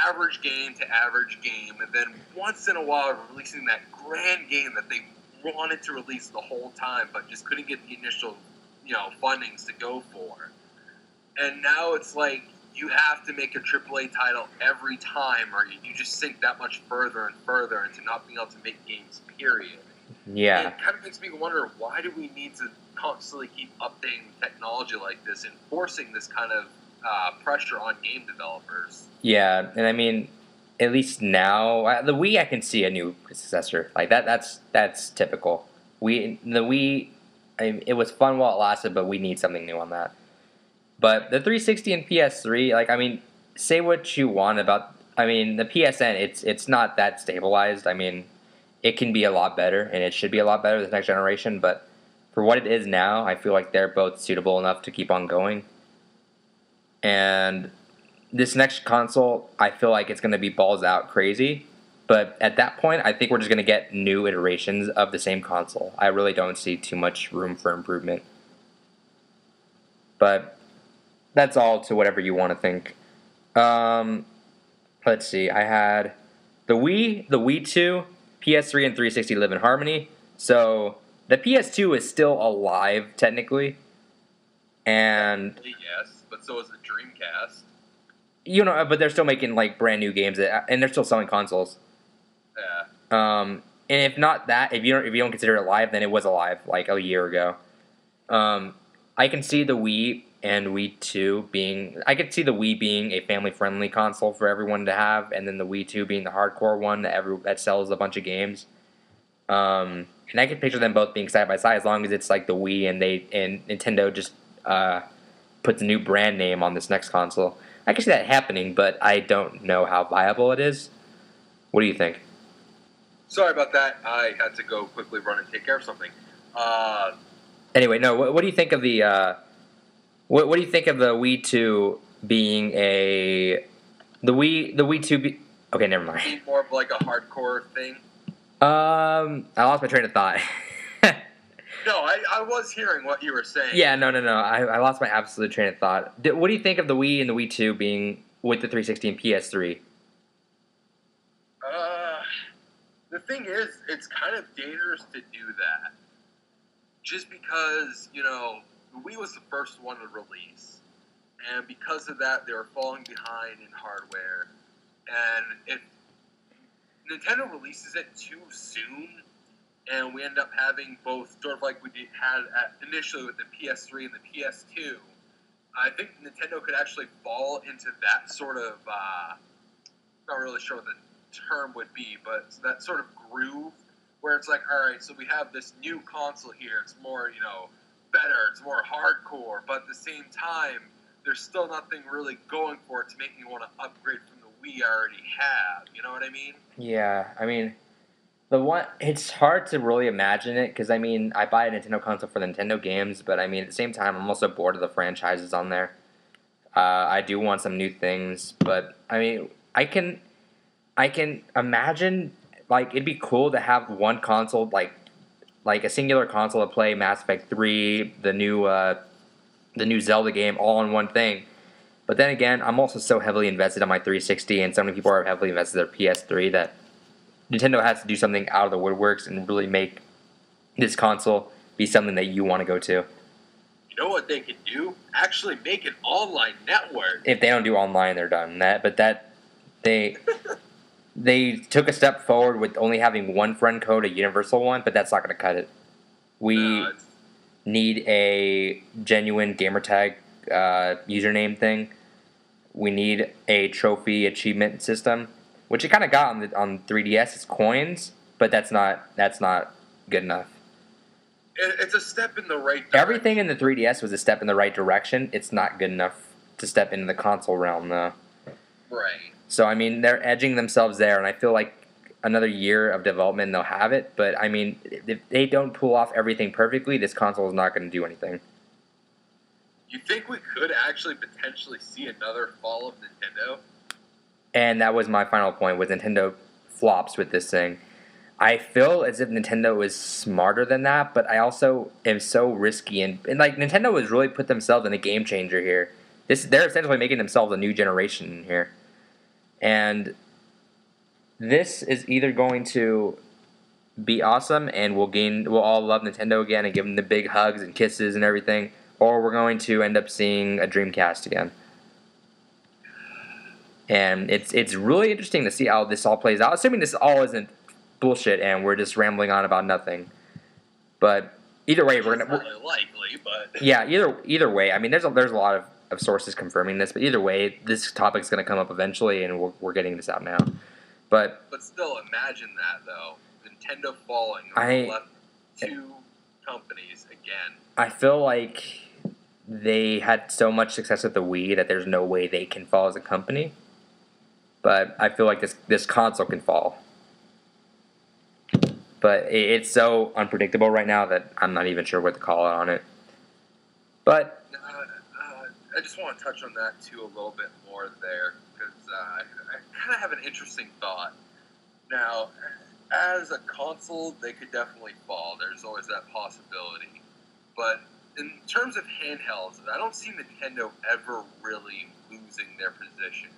Speaker 2: average game to average game, and then once in a while releasing that grand game that they wanted to release the whole time, but just couldn't get the initial, fundings to go for. And now it's like you have to make a AAA title every time, or you just sink that much further and further into not being able to make games, period.
Speaker 1: Yeah.
Speaker 2: And it kind of makes me wonder, why do we need to constantly keep updating technology like this and forcing this kind of pressure on game developers?
Speaker 1: Yeah, and I mean, at least now, the Wii, I can see a new successor. Like, that's typical. The Wii, it was fun while it lasted, but we need something new on that. But the 360 and PS3, like, I mean, say what you want about, I mean, the PSN, it's not that stabilized. I mean, it can be a lot better, and it should be a lot better this next generation, but for what it is now, I feel like they're both suitable enough to keep on going. And this next console, I feel like it's going to be balls out crazy, but at that point, I think we're just going to get new iterations of the same console. I really don't see too much room for improvement. But that's all to whatever you want to think. Let's see, I had the Wii 2, PS3 and 360 live in harmony. So the PS2 is still alive technically, and
Speaker 2: yes, but so is the Dreamcast.
Speaker 1: But they're still making like brand new games, and they're still selling consoles.
Speaker 2: Yeah.
Speaker 1: And if not that, if you don't consider it alive, then it was alive like a year ago. I can see the Wii and Wii 2 being. I could see the Wii being a family-friendly console for everyone to have, and then the Wii 2 being the hardcore one that sells a bunch of games. And I could picture them both being side by side as long as it's like the Wii and Nintendo just puts a new brand name on this next console. I can see that happening, but I don't know how viable it is. What do you think?
Speaker 2: Sorry about that. I had to go quickly run and take care of something.
Speaker 1: Anyway, no. What do you think of the? What do you think of the Wii 2 being the Wii 2? Okay, never mind.
Speaker 2: Being more of like a hardcore thing.
Speaker 1: I lost my train of thought.
Speaker 2: No, I was hearing what you were saying.
Speaker 1: Yeah, no. I lost my absolute train of thought. What do you think of the Wii and the Wii 2 being with the 360 and PS3?
Speaker 2: The thing is, it's kind of dangerous to do that. Just because, the Wii was the first one to release. And because of that, they were falling behind in hardware. And if Nintendo releases it too soon, and we end up having both, sort of like we had initially with the PS3 and the PS2, I think Nintendo could actually fall into that sort of, not really sure what the term would be, but that sort of groove where it's like, all right, so we have this new console here, it's more, better, it's more hardcore, but at the same time, there's still nothing really going for it to make me want to upgrade from the Wii I already have, you know what I mean?
Speaker 1: Yeah, I mean, it's hard to really imagine it, because, I mean, I buy a Nintendo console for the Nintendo games, but, I mean, at the same time, I'm also bored of the franchises on there. I do want some new things, but, I mean, I can imagine, like, it'd be cool to have one console, like a singular console to play Mass Effect 3, the new Zelda game, all in one thing. But then again, I'm also so heavily invested on my 360, and so many people are heavily invested in their PS3 that Nintendo has to do something out of the woodworks and really make this console be something that you want to go to.
Speaker 2: You know what they could do? Actually make an online network.
Speaker 1: If they don't do online, they're done. They took a step forward with only having one friend code, a universal one, but that's not going to cut it. We need a genuine gamertag username thing. We need a trophy achievement system, which it kind of got on 3DS. It's coins, but that's not good enough.
Speaker 2: It's a step in the right direction.
Speaker 1: Everything in the 3DS was a step in the right direction. It's not good enough to step into the console realm, though.
Speaker 2: Right.
Speaker 1: So, I mean, they're edging themselves there, and I feel like another year of development, they'll have it. But, I mean, if they don't pull off everything perfectly, this console is not going to do anything.
Speaker 2: You think we could actually potentially see another fall of Nintendo?
Speaker 1: And that was my final point, was Nintendo flops with this thing. I feel as if Nintendo is smarter than that, but I also am so risky. And like, Nintendo has really put themselves in a game changer here. They're essentially making themselves a new generation here. And this is either going to be awesome and we'll all love Nintendo again and give them the big hugs and kisses and everything, or we're going to end up seeing a Dreamcast again. And it's really interesting to see how this all plays out, assuming this all isn't bullshit and we're just rambling on about nothing. But either way, we're gonna.
Speaker 2: Really likely, but
Speaker 1: Yeah, either way. I mean, there's a lot of sources confirming this, but either way, this topic's going to come up eventually, and we're getting this out now. But
Speaker 2: still, imagine that though, Nintendo falling, left two companies again.
Speaker 1: I feel like they had so much success with the Wii that there's no way they can fall as a company. But I feel like this console can fall. But it's so unpredictable right now that I'm not even sure what to call it on it. But
Speaker 2: I just want to touch on that too a little bit more there, because I kind of have an interesting thought. Now, as a console, they could definitely fall. There's always that possibility. But in terms of handhelds, I don't see Nintendo ever really losing their position.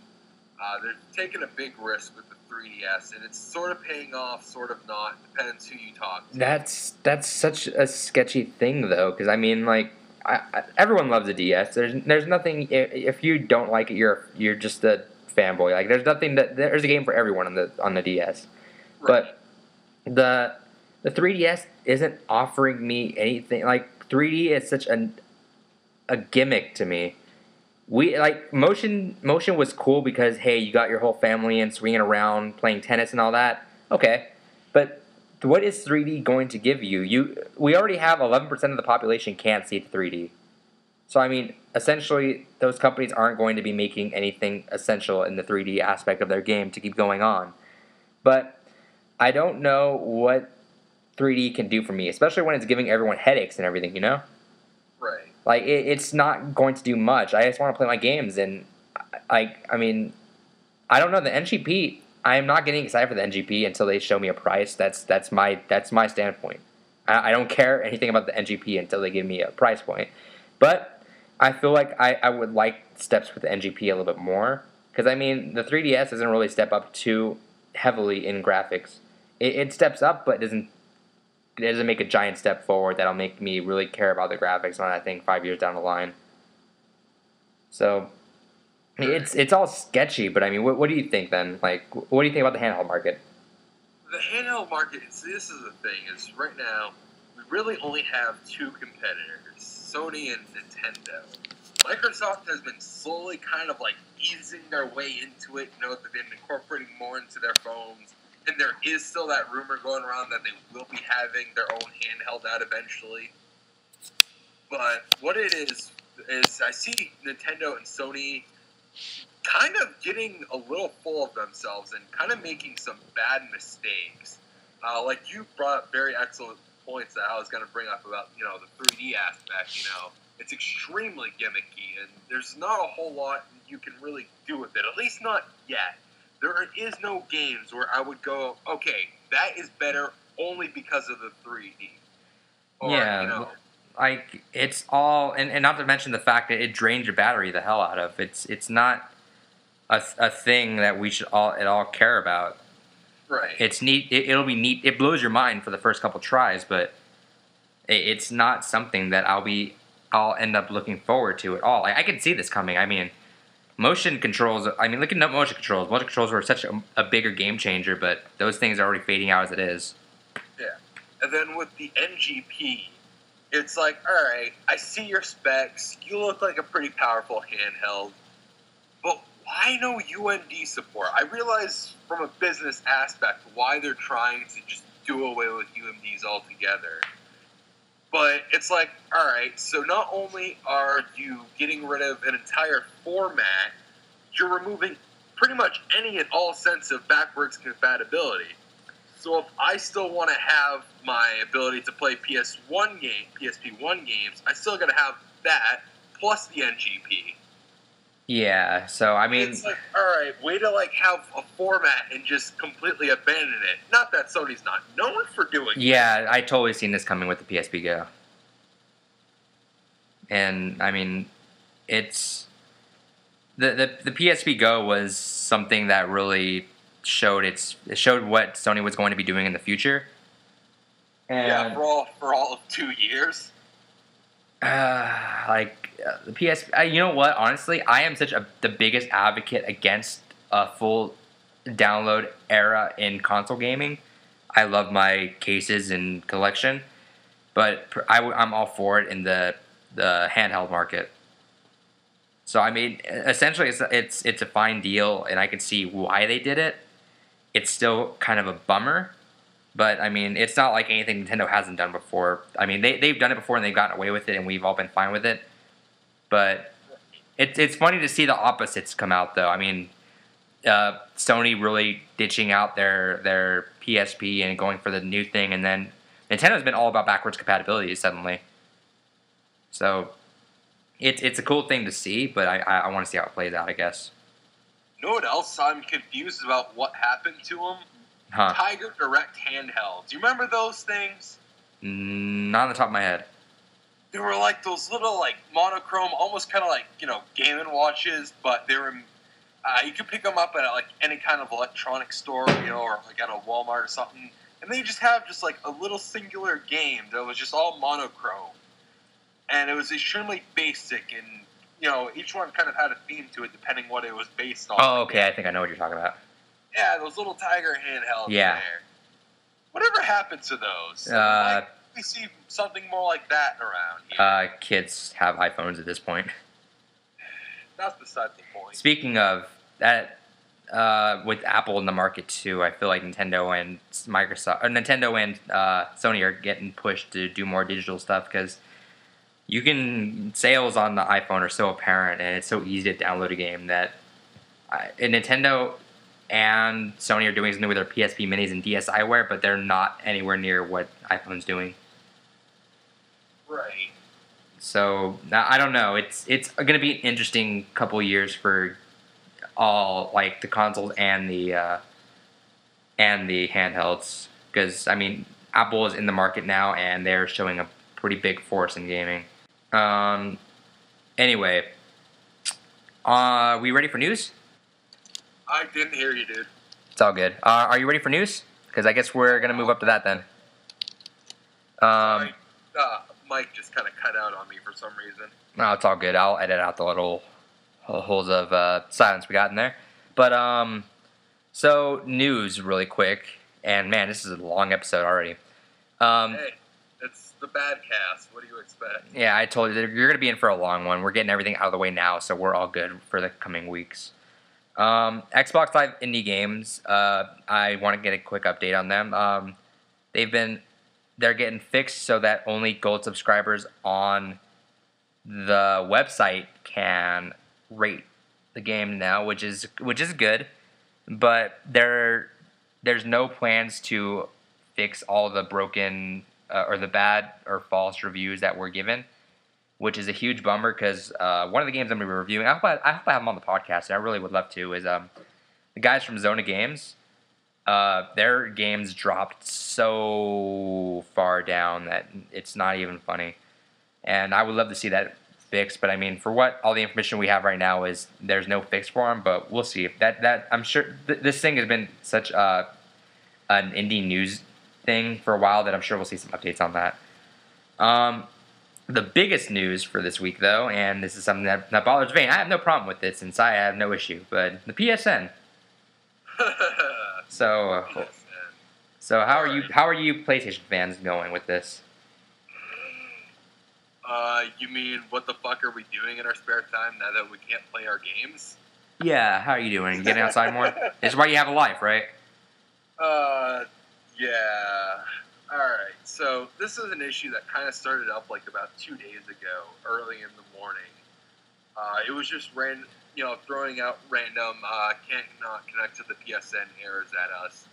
Speaker 2: They're taking a big risk with the 3DS, and it's sort of paying off, sort of not. Depends who you talk to.
Speaker 1: That's such a sketchy thing, though, because I mean, like, everyone loves a DS. There's nothing. If you don't like it, you're just a fanboy. Like, there's nothing there's a game for everyone on the DS. Right. But the 3DS isn't offering me anything. Like, 3D is such a gimmick to me. Motion was cool because, hey, you got your whole family in swinging around playing tennis and all that. Okay, but what is 3D going to give you? We already have 11% of the population can't see 3D. So I mean, essentially, those companies aren't going to be making anything essential in the 3D aspect of their game to keep going on. But I don't know what 3D can do for me, especially when it's giving everyone headaches and everything, you know?
Speaker 2: Right.
Speaker 1: Like, it's not going to do much. I just want to play my games, and I mean, I don't know, the NGP, I am not getting excited for the NGP until they show me a price. That's my standpoint. I don't care anything about the NGP until they give me a price point. But I feel like I would like steps with the NGP a little bit more, because I mean, the 3DS doesn't really step up too heavily in graphics. It steps up, but doesn't make a giant step forward that'll make me really care about the graphics on, I think, 5 years down the line. So it's all sketchy, but I mean, what do you think then? Like, what do you think about the handheld market?
Speaker 2: The handheld market, this is the thing, is right now, we really only have two competitors, Sony and Nintendo. Microsoft has been slowly kind of like easing their way into it, you know, they've been incorporating more into their phones. And there is still that rumor going around that they will be having their own handheld out eventually. But what it is I see Nintendo and Sony kind of getting a little full of themselves and kind of making some bad mistakes. Like you brought up very excellent points that I was going to bring up about, you know, the 3D aspect, you know. It's extremely gimmicky, and there's not a whole lot you can really do with it, at least not yet. There is no games where I would go, okay, that is better only because of the 3D. Or,
Speaker 1: yeah,
Speaker 2: you know,
Speaker 1: like, it's all, and not to mention the fact that it drains your battery the hell out of. It's not a thing that we should all care about.
Speaker 2: Right.
Speaker 1: It's neat. It'll be neat. It blows your mind for the first couple tries, but it's not something that I'll end up looking forward to at all. Like, I can see this coming. I mean, motion controls, I mean, look at motion controls. Motion controls were such a bigger game changer, but those things are already fading out as it is.
Speaker 2: Yeah. And then with the NGP, it's like, alright, I see your specs, you look like a pretty powerful handheld, but why no UMD support? I realize from a business aspect why they're trying to just do away with UMDs altogether. But it's like, alright, so not only are you getting rid of an entire format, you're removing pretty much any and all sense of backwards compatibility. So if I still want to have my ability to play PSP1 games, I still got to have that plus the NGP.
Speaker 1: Yeah, so I mean,
Speaker 2: it's like, all right, way to like have a format and just completely abandon it. Not that Sony's not known for doing.
Speaker 1: Yeah, I totally seen this coming with the PSP Go, and I mean, it's the PSP Go was something that really showed it showed what Sony was going to be doing in the future. And
Speaker 2: yeah, for all of 2 years.
Speaker 1: The PS, you know what? Honestly, I am the biggest advocate against a full download era in console gaming. I love my cases and collection, but I'm all for it in the handheld market. So I mean, essentially, it's a fine deal, and I can see why they did it. It's still kind of a bummer. But, I mean, it's not like anything Nintendo hasn't done before. I mean, they've done it before and they've gotten away with it and we've all been fine with it. But it's funny to see the opposites come out, though. I mean, Sony really ditching out their PSP and going for the new thing. And then Nintendo's been all about backwards compatibility suddenly. So, it's a cool thing to see, but I want to see how it plays out, I guess.
Speaker 2: You know what else I'm confused about what happened to them?
Speaker 1: Huh.
Speaker 2: Tiger Direct handheld. Do you remember those things?
Speaker 1: Not on the top of my head.
Speaker 2: They were like those little, like, monochrome, almost kind of like, Game & Watches, but they were, you could pick them up at, like, any kind of electronic store, or, like, at a Walmart or something, and they just have just, like, a little singular game that was just all monochrome. And it was extremely basic, and, each one kind of had a theme to it, depending what it was based on.
Speaker 1: Oh, okay, I think I know what you're talking about.
Speaker 2: Yeah, those little Tiger handhelds
Speaker 1: Yeah.
Speaker 2: there. Whatever happened to those? We see something more like that around here.
Speaker 1: Kids have iPhones at this point.
Speaker 2: That's beside the point.
Speaker 1: Speaking of that, with Apple in the market too, I feel like Nintendo and Sony are getting pushed to do more digital stuff because sales on the iPhone are so apparent and it's so easy to download a game that Nintendo and Sony are doing something with their PSP Minis and DSiWare, but they're not anywhere near what iPhone's doing.
Speaker 2: Right.
Speaker 1: So I don't know. It's going to be an interesting couple years for all like the consoles and the handhelds because I mean Apple is in the market now and they're showing a pretty big force in gaming. Anyway, we ready for news?
Speaker 2: I didn't hear you, dude.
Speaker 1: It's all good. Are you ready for news? Because I guess we're going to move up to that then.
Speaker 2: Sorry. Mike just kind of cut out on me for some reason.
Speaker 1: No, it's all good. I'll edit out the little holes of silence we got in there. But, so news really quick. And man, this is a long episode already.
Speaker 2: Hey, it's the bad cast. What do you expect?
Speaker 1: Yeah, I told you, you're going to be in for a long one. We're getting everything out of the way now, so we're all good for the coming weeks. Xbox Live indie games, I want to get a quick update on them. They're getting fixed so that only gold subscribers on the website can rate the game now, which is good, but there's no plans to fix all the broken or the bad or false reviews that were given, which is a huge bummer because one of the games I'm going to be reviewing, I hope I have them on the podcast, and I really would love to, is the guys from Zona Games. Their games dropped so far down that it's not even funny. And I would love to see that fixed, but I mean, for what all the information we have right now is there's no fix for them, but we'll see. That I'm sure this thing has been such an indie news thing for a while that I'm sure we'll see some updates on that. The biggest news for this week, though, and this is something that bothers Vane. I have no problem with this since I have no issue, but the PSN. So how are you PlayStation fans going with this?
Speaker 2: You mean what the fuck are we doing in our spare time now that we can't play our games?
Speaker 1: Yeah, how are you doing? Getting outside more? This is why you have a life, right?
Speaker 2: Yeah. Alright, so this is an issue that kind of started up like about 2 days ago, early in the morning. It was just throwing out random can't not connect to the PSN errors at us.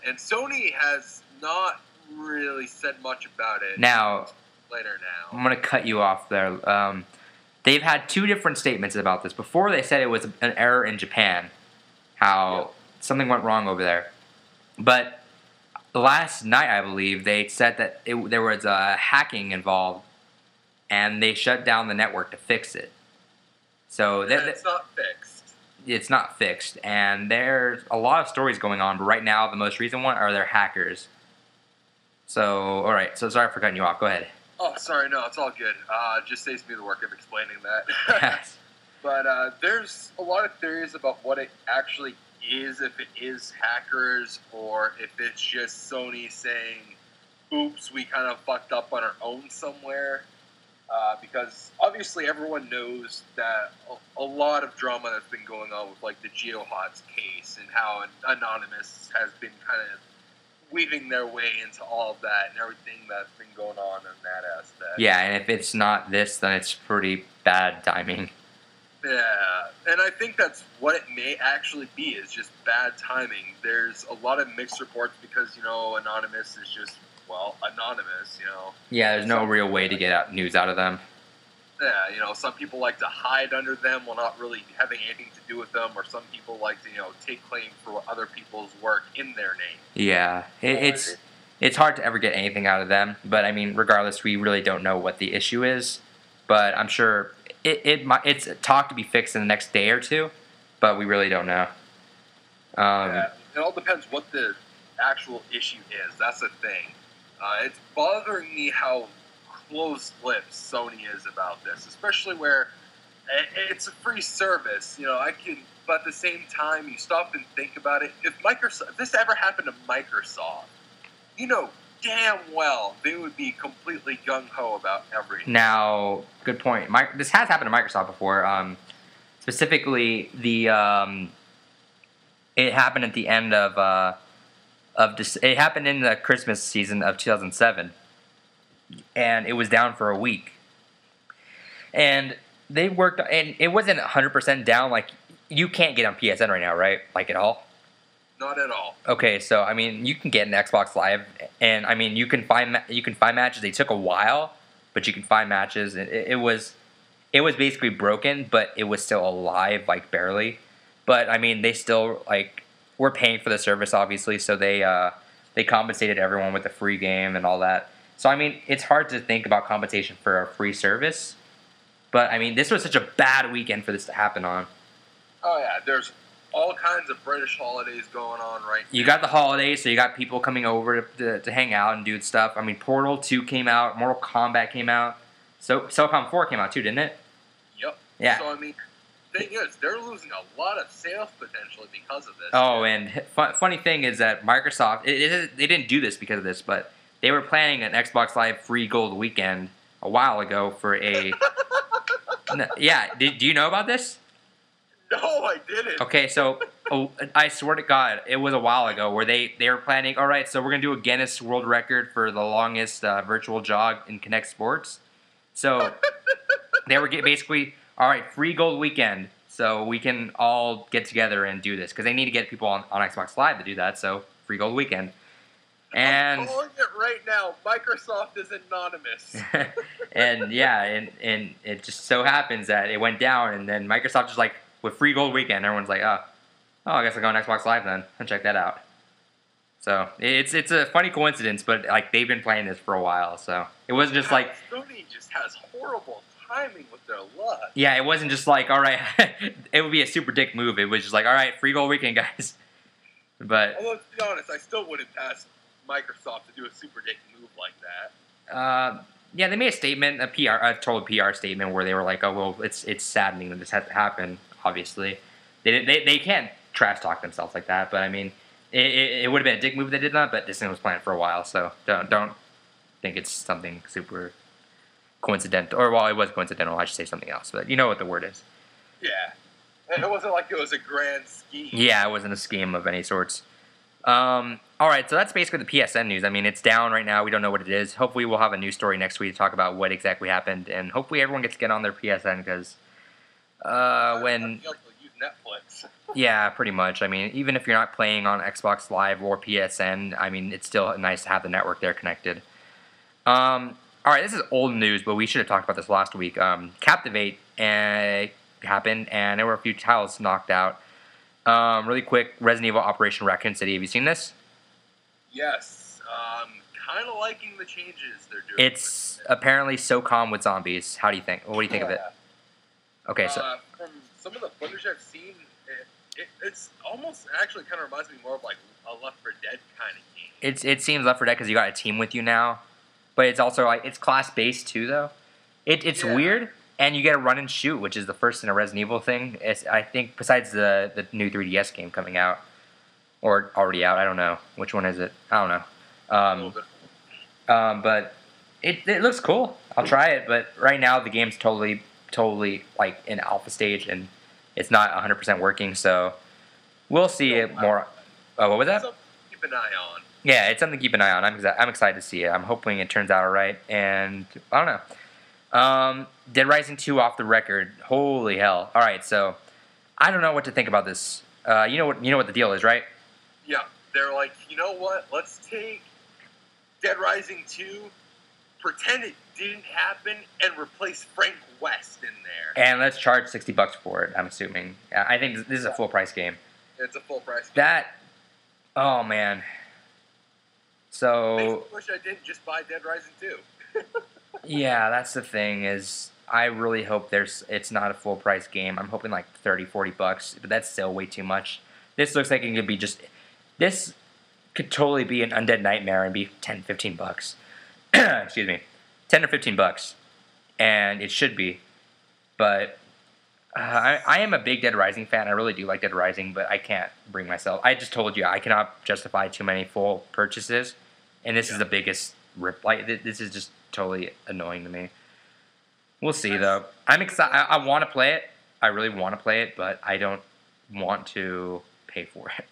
Speaker 2: And Sony has not really said much about it.
Speaker 1: Now,
Speaker 2: later now.
Speaker 1: I'm going to cut you off there. They've had two different statements about this. Before, they said it was an error in Japan, how something went wrong over there. But last night, I believe, they said that there was hacking involved, and they shut down the network to fix it. So
Speaker 2: it's not fixed.
Speaker 1: It's not fixed, and there's a lot of stories going on. But right now, the most recent one are their hackers. So, all right. So sorry for cutting you off. Go ahead.
Speaker 2: Oh, sorry. No, it's all good. Just saves me the work of explaining that.
Speaker 1: Yes.
Speaker 2: But there's a lot of theories about what it actually is, if it is hackers or if it's just Sony saying, oops, we kind of fucked up on our own somewhere. Because obviously everyone knows that a lot of drama that's been going on with like the GeoHots case and how Anonymous has been kind of weaving their way into all of that and everything that's been going on in that aspect.
Speaker 1: Yeah, and if it's not this, then it's pretty bad timing.
Speaker 2: Yeah, and I think that's what it may actually be, is just bad timing. There's a lot of mixed reports because, Anonymous is just, anonymous,
Speaker 1: Yeah, there's no real way to get news out of them.
Speaker 2: Yeah, some people like to hide under them while not really having anything to do with them, or some people like to, take claim for other people's work in their name.
Speaker 1: Yeah, it's hard to ever get anything out of them, but I mean, regardless, we really don't know what the issue is, but I'm sure it's talked to be fixed in the next day or two, but we really don't know.
Speaker 2: Yeah, it all depends what the actual issue is. That's the thing. It's bothering me how close-lipped Sony is about this, especially where it's a free service. But at the same time, you stop and think about it. If this ever happened to Microsoft, damn well they would be completely gung-ho about everything.
Speaker 1: Now, good point. This has happened to Microsoft before. Specifically, it happened at the end of it happened in the Christmas season of 2007, and it was down for a week. And they worked, and it wasn't 100% down. Like, you can't get on PSN right now, right? Like, at all?
Speaker 2: Not at all.
Speaker 1: Okay, so I mean, you can get an Xbox Live, and I mean, you can find matches. They took a while, but you can find matches. And it was basically broken, but it was still alive, like barely. But I mean, they still were paying for the service, obviously, so they compensated everyone with a free game and all that. So I mean, it's hard to think about compensation for a free service, but I mean, this was such a bad weekend for this to happen on.
Speaker 2: Oh yeah, there's all kinds of British holidays going on right now.
Speaker 1: You got the holidays, so you got people coming over to hang out and do stuff. I mean, Portal 2 came out, Mortal Kombat came out, so SOCOM 4 came out too, didn't it?
Speaker 2: Yep.
Speaker 1: Yeah.
Speaker 2: So I mean, thing is, they're losing a lot of sales potentially because of this.
Speaker 1: Oh, and funny thing is that Microsoft, they didn't do this because of this, but they were planning an Xbox Live free gold weekend a while ago for a... Yeah, do you know about this?
Speaker 2: No, I didn't.
Speaker 1: Okay, so I swear to God, it was a while ago where they were planning, all right, so we're going to do a Guinness World Record for the longest virtual jog in Kinect Sports. So they were basically, all right, free gold weekend, so we can all get together and do this, because they need to get people on Xbox Live to do that, so free gold weekend. And
Speaker 2: I'm calling it right now. Microsoft is anonymous.
Speaker 1: and yeah, and it just so happens that it went down, and then Microsoft just with free gold weekend, everyone's like, oh, I guess I'll go on Xbox Live then and check that out. So it's a funny coincidence, but they've been playing this for a while, so it wasn't just
Speaker 2: Sony just has horrible timing with their luck.
Speaker 1: Yeah, it wasn't just all right, it would be a super dick move. It was just all right, free gold weekend, guys. But
Speaker 2: although, to be honest, I still wouldn't pass Microsoft to do a super dick move like that.
Speaker 1: Yeah, they made a statement, a total PR statement where they were like, "Oh well, it's saddening that this had to happen." Obviously, they can't trash talk themselves like that. But I mean, it would have been a dick move if they did that. But this thing was planned for a while, so don't think it's something super coincidental. Or it was coincidental. I should say something else, but you know what the word is.
Speaker 2: Yeah, it wasn't like it was a grand scheme.
Speaker 1: Yeah, it wasn't a scheme of any sorts. All right, so that's basically the PSN news. I mean, it's down right now. We don't know what it is. Hopefully, we'll have a news story next week to talk about what exactly happened, and hopefully everyone gets to get on their PSN because When
Speaker 2: You have to use Netflix.
Speaker 1: yeah, pretty much. I mean, even if you're not playing on Xbox Live or PSN, I mean, it's still nice to have the network there connected. All right, this is old news, but we should have talked about this last week. Captivate happened, and there were a few titles knocked out. Really quick, Resident Evil Operation Raccoon City. Have you seen this?
Speaker 2: Yes. Kind of liking the changes they're doing.
Speaker 1: It's apparently so calm with zombies. How do you think? What do you think of it? Okay, so
Speaker 2: from some of the footage I've seen, it's almost actually kind of reminds me more of like a Left 4 Dead kind of game.
Speaker 1: it seems Left 4 Dead because you got a team with you now, but it's also like it's class based too though. It's weird, and you get to run and shoot, which is the first in a Resident Evil thing. I think besides the new 3DS game coming out or already out. I don't know which one is it. I don't know. But it looks cool. I'll try it, but right now the game's totally like in alpha stage and it's not 100% working. So we'll see it more. Oh, what was that?
Speaker 2: Something to keep an eye on.
Speaker 1: Yeah, it's something to keep an eye on. I'm excited to see it. I'm hoping it turns out all right. And I don't know. Dead Rising 2 off the record. Holy hell! All right, so I don't know what to think about this. You know what the deal is, right?
Speaker 2: Yeah, they're like, you know what? Let's take Dead Rising 2, pretend it didn't happen, and replace Frank West in there.
Speaker 1: And let's charge $60 for it. I'm assuming. I think this is a full price game.
Speaker 2: It's a full price game.
Speaker 1: That. Oh man. So.
Speaker 2: Makes me wish I didn't just buy Dead Rising 2.
Speaker 1: Yeah, that's the thing is I really hope it's not a full price game. I'm hoping like $30-$40, but that's still way too much. This looks like it could be this could totally be an Undead Nightmare and be $10-$15. Excuse me. $10 or $15. And it should be. But I am a big Dead Rising fan. I really do like Dead Rising, but I can't bring myself. I just told you I cannot justify too many full purchases, and this is the biggest rip. Like this is just totally annoying to me. We'll see though. I'm excited. I want to play it. I really want to play it, but I don't want to pay for it.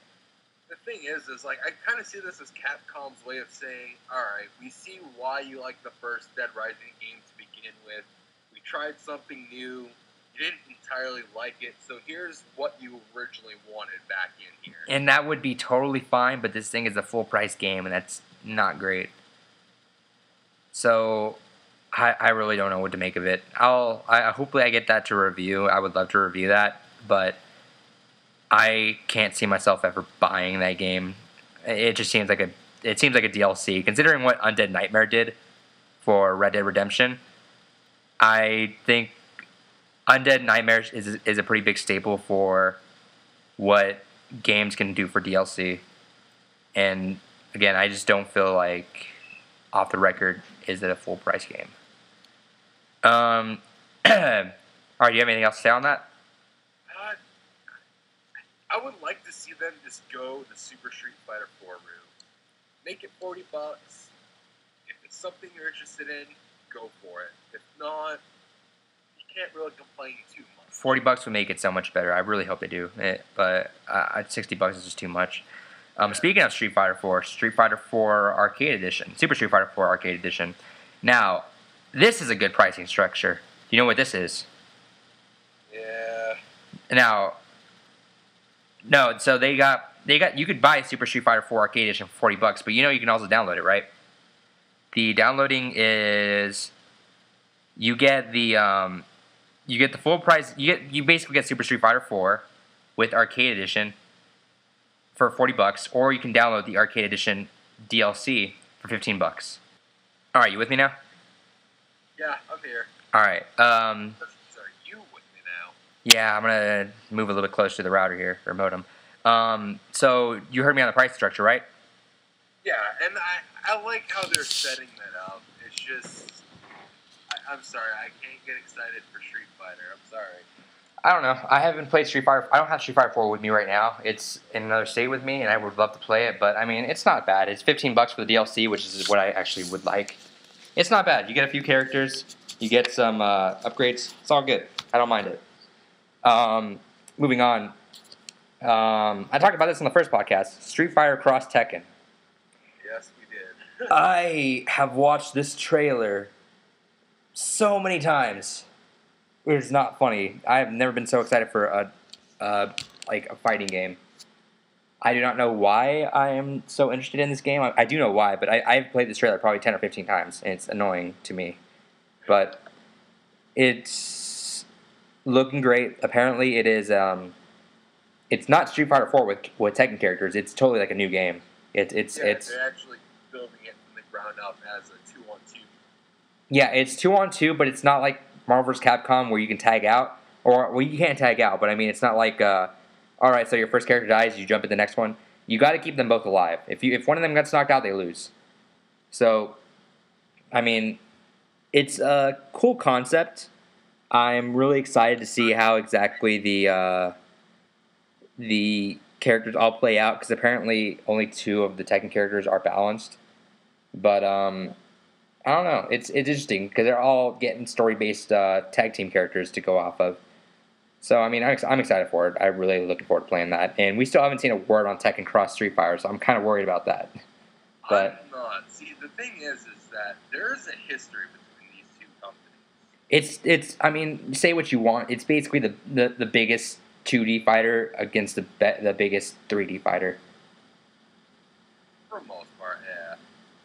Speaker 2: The thing is like I kind of see this as Capcom's way of saying, all right, we see why you like the first Dead Rising game to begin with. We tried something new. You didn't entirely like it, so here's what you originally wanted back in here.
Speaker 1: And that would be totally fine, but this thing is a full price game, and that's not great. So I really don't know what to make of it. Hopefully I get that to review. I would love to review that, but I can't see myself ever buying that game. It just seems like a DLC. Considering what Undead Nightmare did for Red Dead Redemption, I think Undead Nightmare is a pretty big staple for what games can do for DLC. And again, I just don't feel like off the record is it a full price game. All right, do you have anything else to say on that?
Speaker 2: I would like to see them just go the Super Street Fighter 4 route. Make it $40. If it's something you're interested in, go for it. If not, you can't really complain too much.
Speaker 1: $40 would make it so much better. I really hope they do. But $60 is just too much. Speaking of Street Fighter 4, Street Fighter 4 Arcade Edition, Super Street Fighter 4 Arcade Edition. Now, this is a good pricing structure. Do you know what this is?
Speaker 2: Yeah.
Speaker 1: Now, no. So they got. You could buy Super Street Fighter 4 Arcade Edition for $40, but you know you can also download it, right? The downloading is you get the full price. You basically get Super Street Fighter 4 with Arcade Edition for $40, or you can download the Arcade Edition DLC for $15. All right, you with me now?
Speaker 2: Yeah, I'm here.
Speaker 1: All right.
Speaker 2: Sorry, you with me now?
Speaker 1: Yeah, I'm gonna move a little bit closer to the router here or modem. So you heard me on the price structure, right?
Speaker 2: Yeah, and I like how they're setting that up. It's just, I'm sorry, I can't get excited for Street Fighter. I'm sorry.
Speaker 1: I don't know. I haven't played Street Fighter. I don't have Street Fighter 4 with me right now. It's in another state with me, and I would love to play it. But I mean, it's not bad. It's $15 for the DLC, which is what I actually would like. It's not bad. You get a few characters. You get some upgrades. It's all good. I don't mind it. Moving on. I talked about this in the first podcast. Street Fighter Cross Tekken.
Speaker 2: Yes, we did.
Speaker 1: I have watched this trailer so many times. is not funny. I have never been so excited for a fighting game. I do not know why I am so interested in this game. I do know why, but I've played this trailer probably 10 or 15 times, and it's annoying to me. But it's looking great. Apparently, it is. It's not Street Fighter 4 with Tekken characters. It's totally like a new game. It's
Speaker 2: they're actually building it from the ground up as a 2-on-2.
Speaker 1: Yeah, it's 2-on-2, but it's not like Marvel vs. Capcom where you can tag out. Well, you can't tag out, but I mean, it's not like, all right, so your first character dies, you jump at the next one. You got to keep them both alive. If one of them gets knocked out, they lose. So, I mean, it's a cool concept. I'm really excited to see how exactly the characters all play out, because apparently only 2 of the Tekken characters are balanced. But I don't know. It's interesting because they're all getting story-based tag team characters to go off of. So I mean, I'm excited for it. I'm really looking forward to playing that. And we still haven't seen a word on Tekken Cross Street Fighter, so I'm kind of worried about that. But
Speaker 2: I'm not. See, the thing is that there is a history between these 2 companies.
Speaker 1: it's. I mean, say what you want. It's basically the biggest 2D fighter against the biggest 3D fighter.
Speaker 2: For the most part, yeah.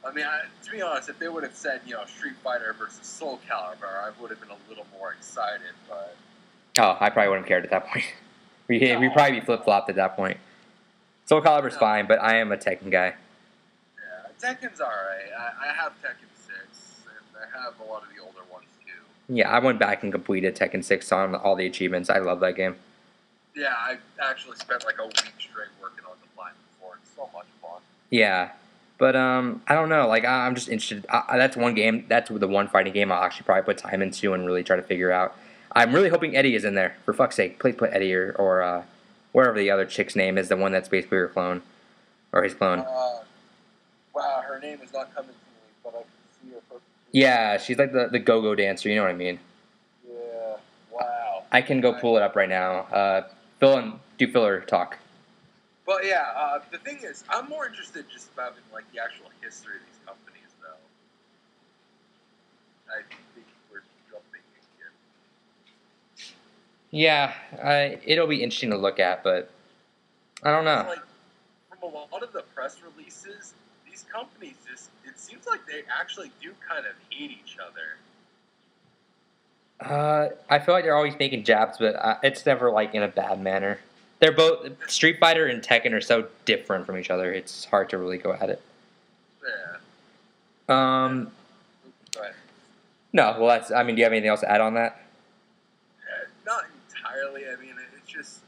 Speaker 2: I mean, to be honest, if they would have said, Street Fighter versus Soul Calibur, I would have been a little more excited, but...
Speaker 1: Oh, I probably wouldn't have cared at that point. We'd probably be flip-flopped at that point. Soul Calibur's fine, but I am a Tekken guy.
Speaker 2: Yeah, Tekken's alright. I have Tekken 6, and I have a lot of the older ones, too.
Speaker 1: Yeah, I went back and completed Tekken 6 on all the achievements. I love that game.
Speaker 2: Yeah, I actually spent like a week straight working on the platinum for it. It's so much fun.
Speaker 1: Yeah, but I don't know. Like I'm just interested. That's one game. That's the one fighting game I'll actually probably put time into and really try to figure out. I'm really hoping Eddie is in there. For fuck's sake, please put Eddie or wherever the other chick's name is, the one that's basically her clone or his clone.
Speaker 2: Wow, her name is not coming to me, but I can see her perfectly.
Speaker 1: Yeah, she's like the go-go dancer. You know what I mean?
Speaker 2: Yeah. Wow.
Speaker 1: I can go pull it up right now. Do filler talk.
Speaker 2: But yeah, the thing is, I'm more interested just about in like the actual history of these companies, though. I think we're jumping again.
Speaker 1: Yeah, it'll be interesting to look at, but I don't know.
Speaker 2: Like, from a lot of the press releases, these companies it seems like they actually do kind of hate each other.
Speaker 1: I feel like they're always making jabs, but it's never like in a bad manner. They're both Street Fighter and Tekken are so different from each other. It's hard to really go at it.
Speaker 2: Yeah.
Speaker 1: Go
Speaker 2: ahead.
Speaker 1: No, well, that's. I mean, do you have anything else to add on that?
Speaker 2: Not entirely. I mean, it's just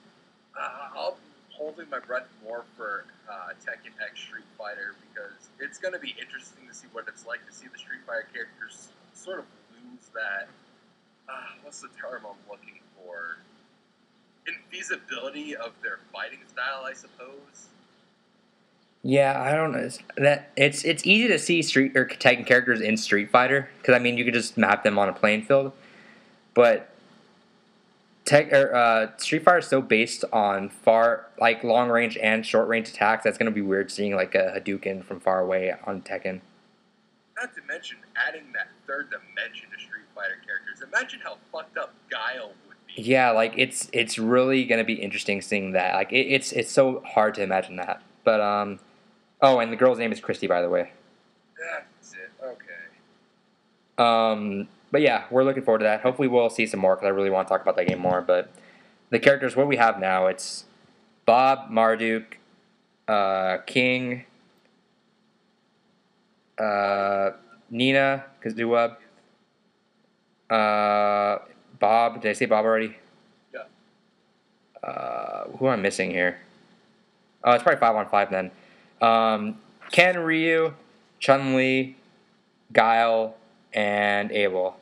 Speaker 2: I'm holding my breath more for Tekken X Street Fighter because it's going to be interesting to see what it's like to see the Street Fighter characters sort of lose that. What's the term I'm looking for? Infeasibility of their fighting style, I suppose.
Speaker 1: Yeah, I don't know. It's easy to see Street or Tekken characters in Street Fighter because I mean you could just map them on a playing field, but Street Fighter is so based on long range and short range attacks that's gonna be weird seeing like a Hadouken from far away on Tekken.
Speaker 2: Not to mention adding that third dimension to Street Fighter characters. Imagine how fucked up Guile would be.
Speaker 1: Yeah, like it's really gonna be interesting seeing that. Like it's so hard to imagine that. But oh, and the girl's name is Christy, by the way.
Speaker 2: That's it. Okay.
Speaker 1: But yeah, we're looking forward to that. Hopefully, we'll see some more because I really want to talk about that game more. But the characters, what we have now, it's Bob, Marduk, King, Nina, Kazuha, Bob. Did I say Bob already?
Speaker 2: Yeah.
Speaker 1: Who am I missing here? Oh, it's probably 5-on-5 then. Ken, Ryu, Chun-Li, Guile, and Abel.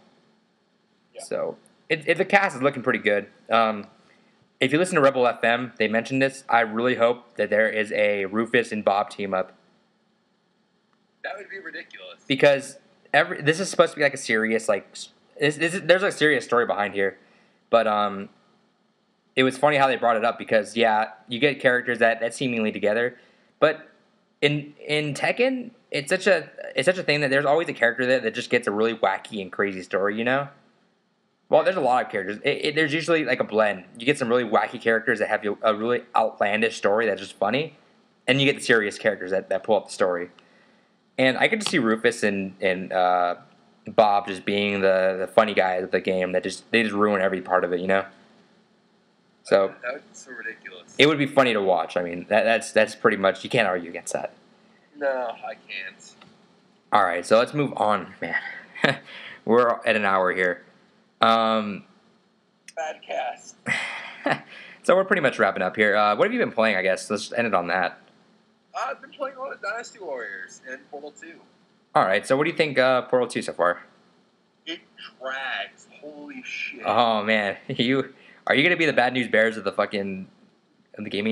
Speaker 1: Yeah. So the cast is looking pretty good. If you listen to Rebel FM, they mentioned this. I really hope that there is a Rufus and Bob team up.
Speaker 2: That would be ridiculous.
Speaker 1: Because this is supposed to be like a serious there's a serious story behind here, but it was funny how they brought it up because yeah, you get characters that seemingly together, but in Tekken, it's such a thing that there's always a character that just gets a really wacky and crazy story, you know? Well, there's a lot of characters. There's usually like a blend. You get some really wacky characters that have a really outlandish story that's just funny, and you get the serious characters that pull up the story. And I get to see Rufus and Bob just being the funny guys of the game that they just ruin every part of it, you know. So
Speaker 2: that would be so ridiculous.
Speaker 1: it would be funny to watch. I mean, that's pretty much, you can't argue against that.
Speaker 2: No, I can't.
Speaker 1: All right, so let's move on, man. We're at an hour here.
Speaker 2: Bad cast.
Speaker 1: So we're pretty much wrapping up here. What have you been playing, I guess? Let's end it on that.
Speaker 2: I've been playing a lot of Dynasty Warriors and Portal 2.
Speaker 1: All right, so what do you think Portal 2 so far?
Speaker 2: It drags. Holy shit.
Speaker 1: Oh, man. Are you going to be the bad news bears of the gaming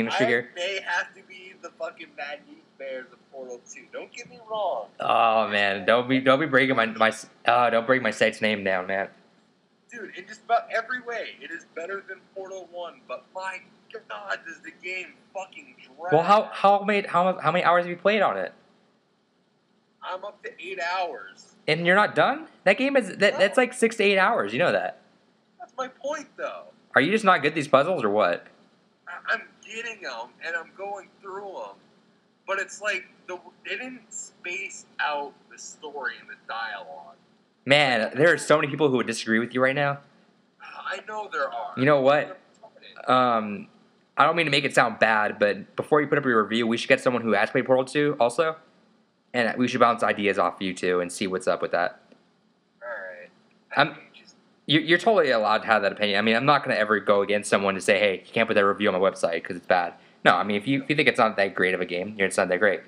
Speaker 1: industry here?
Speaker 2: I may have to be the fucking bad news bears of Portal 2. Don't get me wrong.
Speaker 1: Oh, man. Don't be breaking don't break my site's name down, man.
Speaker 2: Dude, in just about every way, it is better than Portal 1, but my God, does the game fucking drag.
Speaker 1: Well, how many hours have you played on it?
Speaker 2: I'm up to 8 hours.
Speaker 1: And you're not done? That game that's like 6 to 8 hours. You know that.
Speaker 2: That's my point, though.
Speaker 1: Are you just not good at these puzzles or what?
Speaker 2: I'm getting them, and I'm going through them. But it's like, they didn't space out the story and the dialogue.
Speaker 1: Man, there are so many people who would disagree with you right now.
Speaker 2: I know there are.
Speaker 1: You know what? I don't mean to make it sound bad, but before you put up your review, we should get someone who has played Portal 2 also. And we should bounce ideas off you too and see what's up with that.
Speaker 2: Alright.
Speaker 1: You're totally allowed to have that opinion. I mean, I'm not going to ever go against someone to say, hey, you can't put that review on my website because it's bad. No, I mean, if you think it's not that great of a game, it's not that great.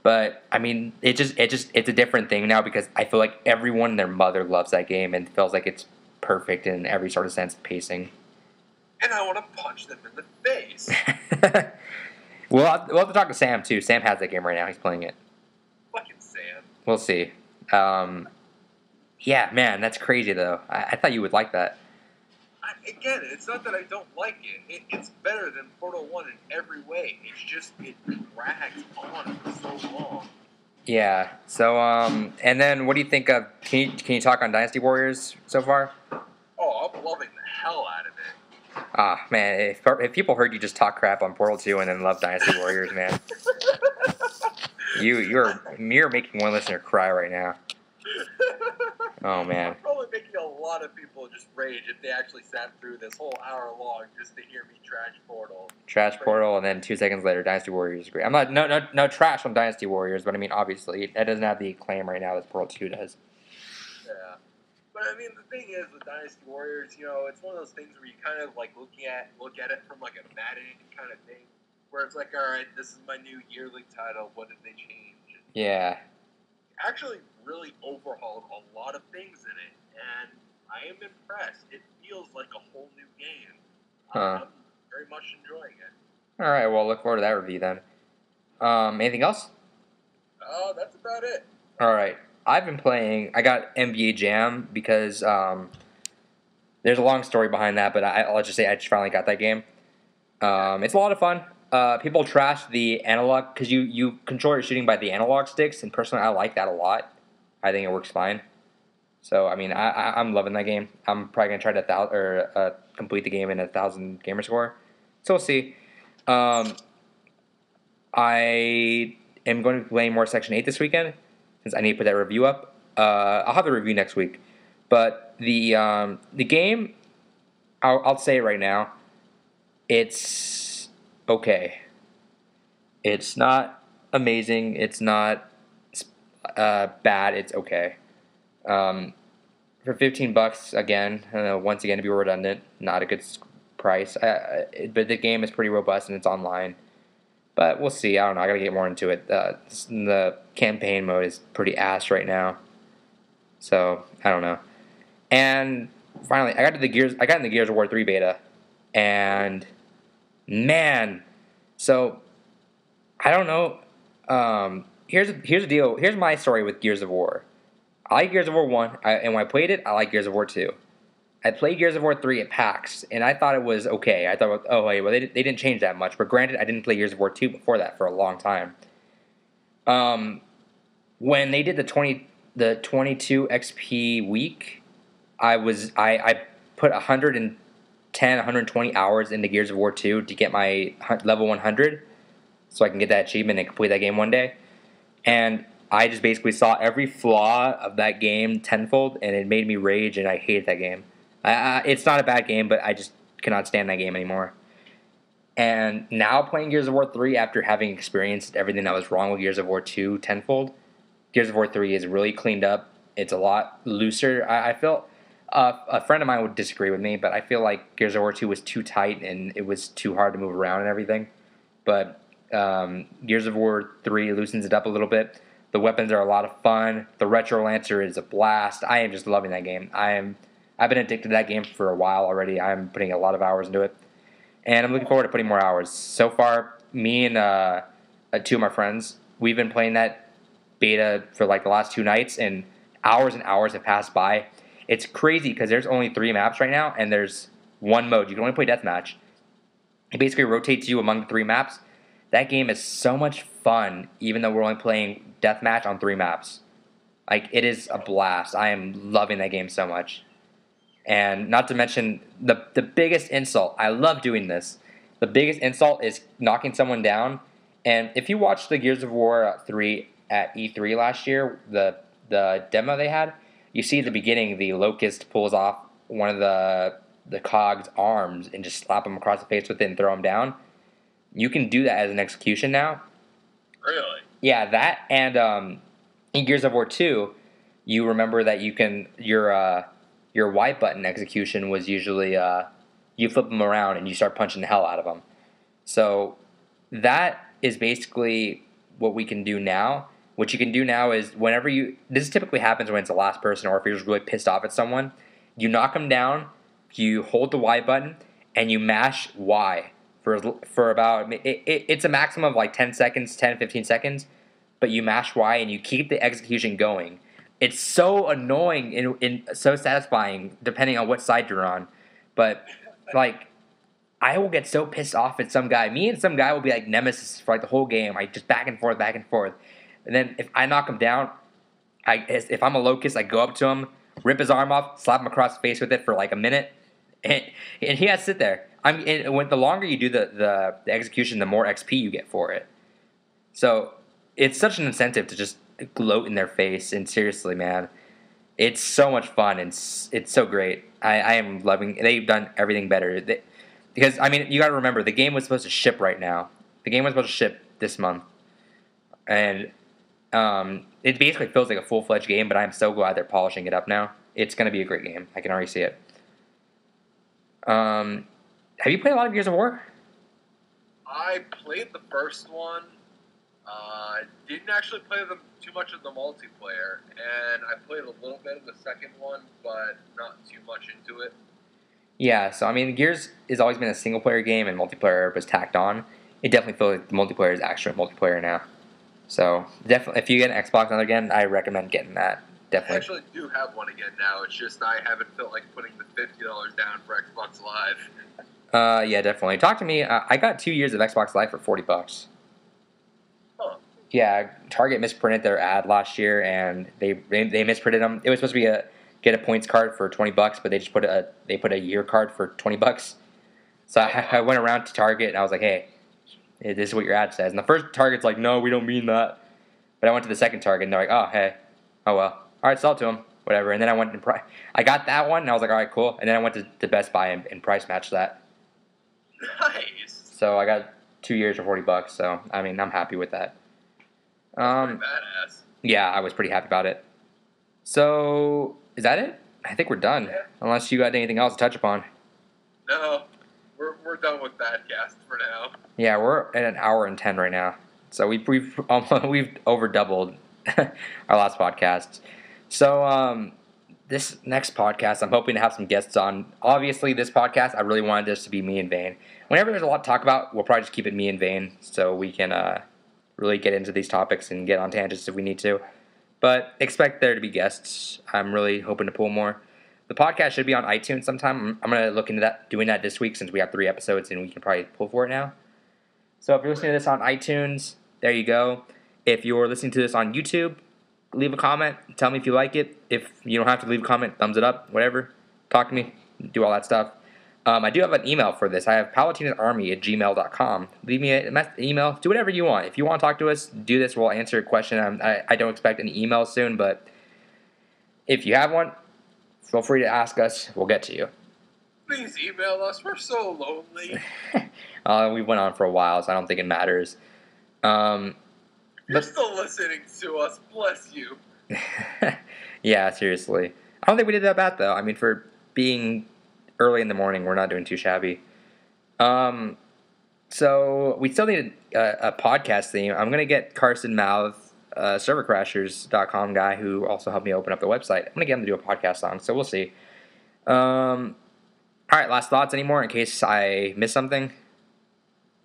Speaker 1: But, I mean, it's a different thing now because I feel like everyone and their mother loves that game and feels like it's perfect in every sort of sense of pacing.
Speaker 2: And I want to punch them in the face.
Speaker 1: We'll have to talk to Sam, too. Sam has that game right now. He's playing it.
Speaker 2: Fucking Sam.
Speaker 1: We'll see. Yeah, man, that's crazy, though. I thought you would like that.
Speaker 2: Again, it's not that I don't like it. It's better than Portal 1 in every way. It's just, it drags on for so long.
Speaker 1: Yeah. So, and then what do you think of, can you talk on Dynasty Warriors so far?
Speaker 2: Oh, I'm loving the hell out of it.
Speaker 1: Ah, man, if people heard you just talk crap on Portal 2 and then love Dynasty Warriors, man. You're making one listener cry right now. Oh, man.
Speaker 2: I'm probably making a lot of people just rage if they actually sat through this whole hour long just to hear me trash Portal.
Speaker 1: Trash Portal, and then 2 seconds later, Dynasty Warriors is great. I'm not, no trash on Dynasty Warriors, but I mean, obviously, that doesn't have the acclaim right now that Portal 2 does.
Speaker 2: Yeah. But I mean, the thing is with Dynasty Warriors, you know, it's one of those things where you kind of like look at it from like a Madden kind of thing, where it's like, all right, this is my new yearly title. What did they change?
Speaker 1: Yeah.
Speaker 2: Actually, really overhauled a lot of things in it, and I am impressed. It feels like a whole new game.
Speaker 1: Huh.
Speaker 2: I'm very much enjoying it.
Speaker 1: All right. Well, look forward to that review then. Anything else?
Speaker 2: Oh, that's about it.
Speaker 1: All right. I've been playing. I got NBA Jam because there's a long story behind that, but I'll just say I just finally got that game. It's a lot of fun. People trash the analog because you control your shooting by the analog sticks, and personally, I like that a lot. I think it works fine. So I mean, I'm loving that game. I'm probably gonna try to complete the game in 1,000 gamer score. So we'll see. I am going to be playing more Section 8 this weekend since I need to put that review up. I'll have the review next week, but the game, I'll say it right now, it's okay. It's not amazing. It's not bad. It's okay. For $15, again, once again to be redundant, not a good price. But the game is pretty robust and it's online. But we'll see. I don't know. I gotta get more into it. The campaign mode is pretty ass right now. So I don't know. And finally, I got in the Gears of War 3 beta, and man, so I don't know. Here's the deal. Here's my story with Gears of War. I like Gears of War 1, and when I played it, I like Gears of War 2. I played Gears of War 3 at PAX, and I thought it was okay. I thought, oh, wait, well, they didn't change that much. But granted, I didn't play Gears of War 2 before that for a long time. When they did the 22 XP week, I put 110, 120 hours into Gears of War 2 to get my level 100 so I can get that achievement and complete that game one day. And I just basically saw every flaw of that game tenfold, and it made me rage, and I hated that game. It's not a bad game, but I just cannot stand that game anymore. And now playing Gears of War 3 after having experienced everything that was wrong with Gears of War 2 tenfold, Gears of War 3 is really cleaned up. It's a lot looser. I feel a friend of mine would disagree with me, but I feel like Gears of War 2 was too tight and it was too hard to move around and everything. But Gears of War 3 loosens it up a little bit. The weapons are a lot of fun. The Retro Lancer is a blast. I am just loving that game. I've been addicted to that game for a while already. I'm putting a lot of hours into it. And I'm looking forward to putting more hours. So far, me and two of my friends, we've been playing that beta for like the last 2 nights, and hours have passed by. It's crazy because there's only 3 maps right now, and there's one mode. You can only play deathmatch. It basically rotates you among the 3 maps. That game is so much fun, even though we're only playing deathmatch on 3 maps. Like, it is a blast. I am loving that game so much. And not to mention, the biggest insult, I love doing this, the biggest insult is knocking someone down. And if you watched the Gears of War 3 at E3 last year, the demo they had, you see at the beginning the Locust pulls off one of the Cog's arms and just slap him across the face with it and throw him down. You can do that as an execution now.
Speaker 2: Really?
Speaker 1: Yeah, that, and in Gears of War 2, you remember that you can, your Y button execution was usually you flip them around and you start punching the hell out of them. So that is basically what we can do now. What you can do now is whenever this typically happens when it's the last person, or if you're just really pissed off at someone, you knock them down, you hold the Y button, and you mash Y for about, it's a maximum of like 10 seconds, 10, 15 seconds, but you mash Y and you keep the execution going. It's so annoying and so satisfying depending on what side you're on. But, like, I will get so pissed off at some guy. Me and some guy will be like nemesis for like the whole game. I just back and forth. And then if I knock him down, if I'm a Locust, I go up to him, rip his arm off, slap him across the face with it for like a minute, and he has to sit there. The longer you do the execution, the more XP you get for it. So it's such an incentive to just gloat in their face. And seriously, man, it's so much fun and it's so great. I am loving. They've done everything better because I mean you got to remember the game was supposed to ship right now. The game was supposed to ship this month, and it basically feels like a full-fledged game. But I'm so glad they're polishing it up now. It's going to be a great game. I can already see it. Have you played a lot of Gears of War?
Speaker 2: I played the first one. Didn't actually play too much of the multiplayer, and I played a little bit of the second one, but not too much into it.
Speaker 1: Yeah, so I mean, Gears has always been a single-player game, and multiplayer was tacked on. It definitely feels like the multiplayer is actually multiplayer now. So definitely, if you get an Xbox One again, I recommend getting that. Definitely.
Speaker 2: I actually do have one again now. It's just I haven't felt like putting the $50 down for Xbox Live.
Speaker 1: Yeah, definitely. Talk to me. I got 2 years of Xbox Live for $40.
Speaker 2: Huh.
Speaker 1: Yeah, Target misprinted their ad last year, and they misprinted them. It was supposed to be get a points card for $20, but they just put a year card for $20. So I went around to Target and I was like, hey, this is what your ad says. And the first Target's like, no, we don't mean that. But I went to the second Target and they're like, oh, hey, oh well, all right, sell it to them, whatever. And then I went and I got that one and I was like, all right, cool. And then I went to Best Buy and price matched that.
Speaker 2: Nice.
Speaker 1: So I got 2 years for $40. So I mean, I'm happy with that.
Speaker 2: That's pretty badass.
Speaker 1: Yeah, I was pretty happy about it. So is that it? I think we're done.
Speaker 2: Yeah.
Speaker 1: Unless you got anything else to touch upon.
Speaker 2: No, we're done with Badcast for now.
Speaker 1: Yeah, we're at 1 hour and 10 right now. So we've over doubled our last podcast. So this next podcast, I'm hoping to have some guests on. Obviously, this podcast, I really wanted this to be me and Vane. Whenever there's a lot to talk about, we'll probably just keep it me and Vane so we can really get into these topics and get on tangents if we need to. But expect there to be guests. I'm really hoping to pull more. The podcast should be on iTunes sometime. I'm going to look into doing that this week since we have 3 episodes and we can probably pull for it now. So if you're listening to this on iTunes, there you go. If you're listening to this on YouTube, leave a comment. Tell me if you like it. If you don't have to leave a comment, thumbs it up, whatever. Talk to me. do all that stuff. I do have an email for this. I have palutena'sarmy@gmail.com. Leave me an email. Do whatever you want. If you want to talk to us, do this. We'll answer a question. I don't expect any emails soon, but if you have one, feel free to ask us. We'll get to you.
Speaker 2: Please email us. We're so lonely.
Speaker 1: We went on for a while, so I don't think it matters.
Speaker 2: You're still listening to us. Bless you.
Speaker 1: Yeah, seriously. I don't think we did that bad, though. I mean, for being early in the morning, we're not doing too shabby. So we still need a podcast theme. I'm going to get Carson Mouth, servercrashers.com guy, who also helped me open up the website. I'm going to get him to do a podcast song, so we'll see. All right, last thoughts anymore in case I missed something?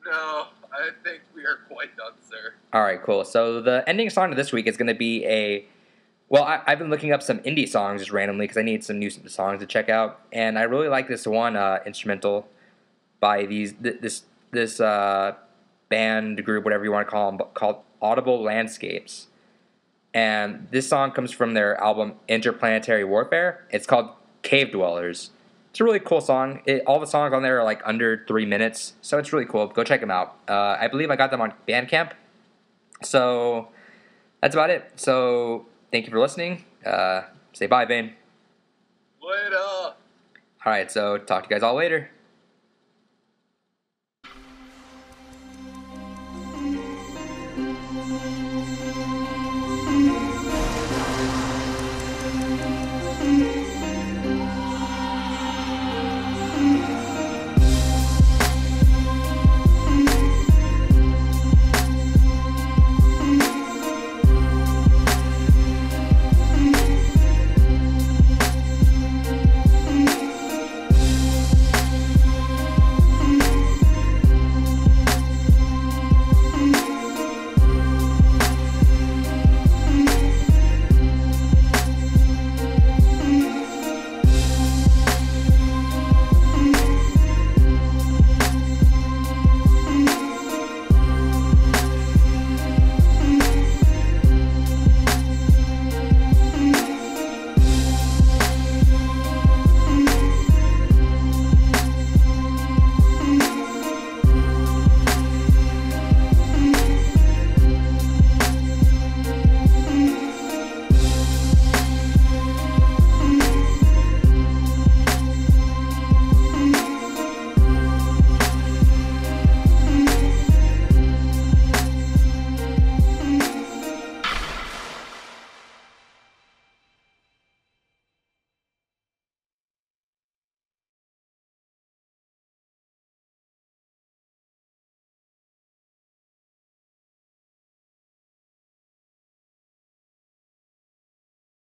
Speaker 2: No, I think we are quite done, sir.
Speaker 1: All right, cool. So the ending song of this week is going to be I've been looking up some indie songs just randomly because I need some new songs to check out, and I really like this one instrumental by this band group, whatever you want to call them, called Audible Landscapes. And this song comes from their album Interplanetary Warfare. It's called Cave Dwellers. It's a really cool song. All the songs on there are like under 3 minutes, so it's really cool. Go check them out. I believe I got them on Bandcamp. So that's about it. So thank you for listening. Say bye, Vane.
Speaker 2: Later.
Speaker 1: All right, so talk to you guys all later.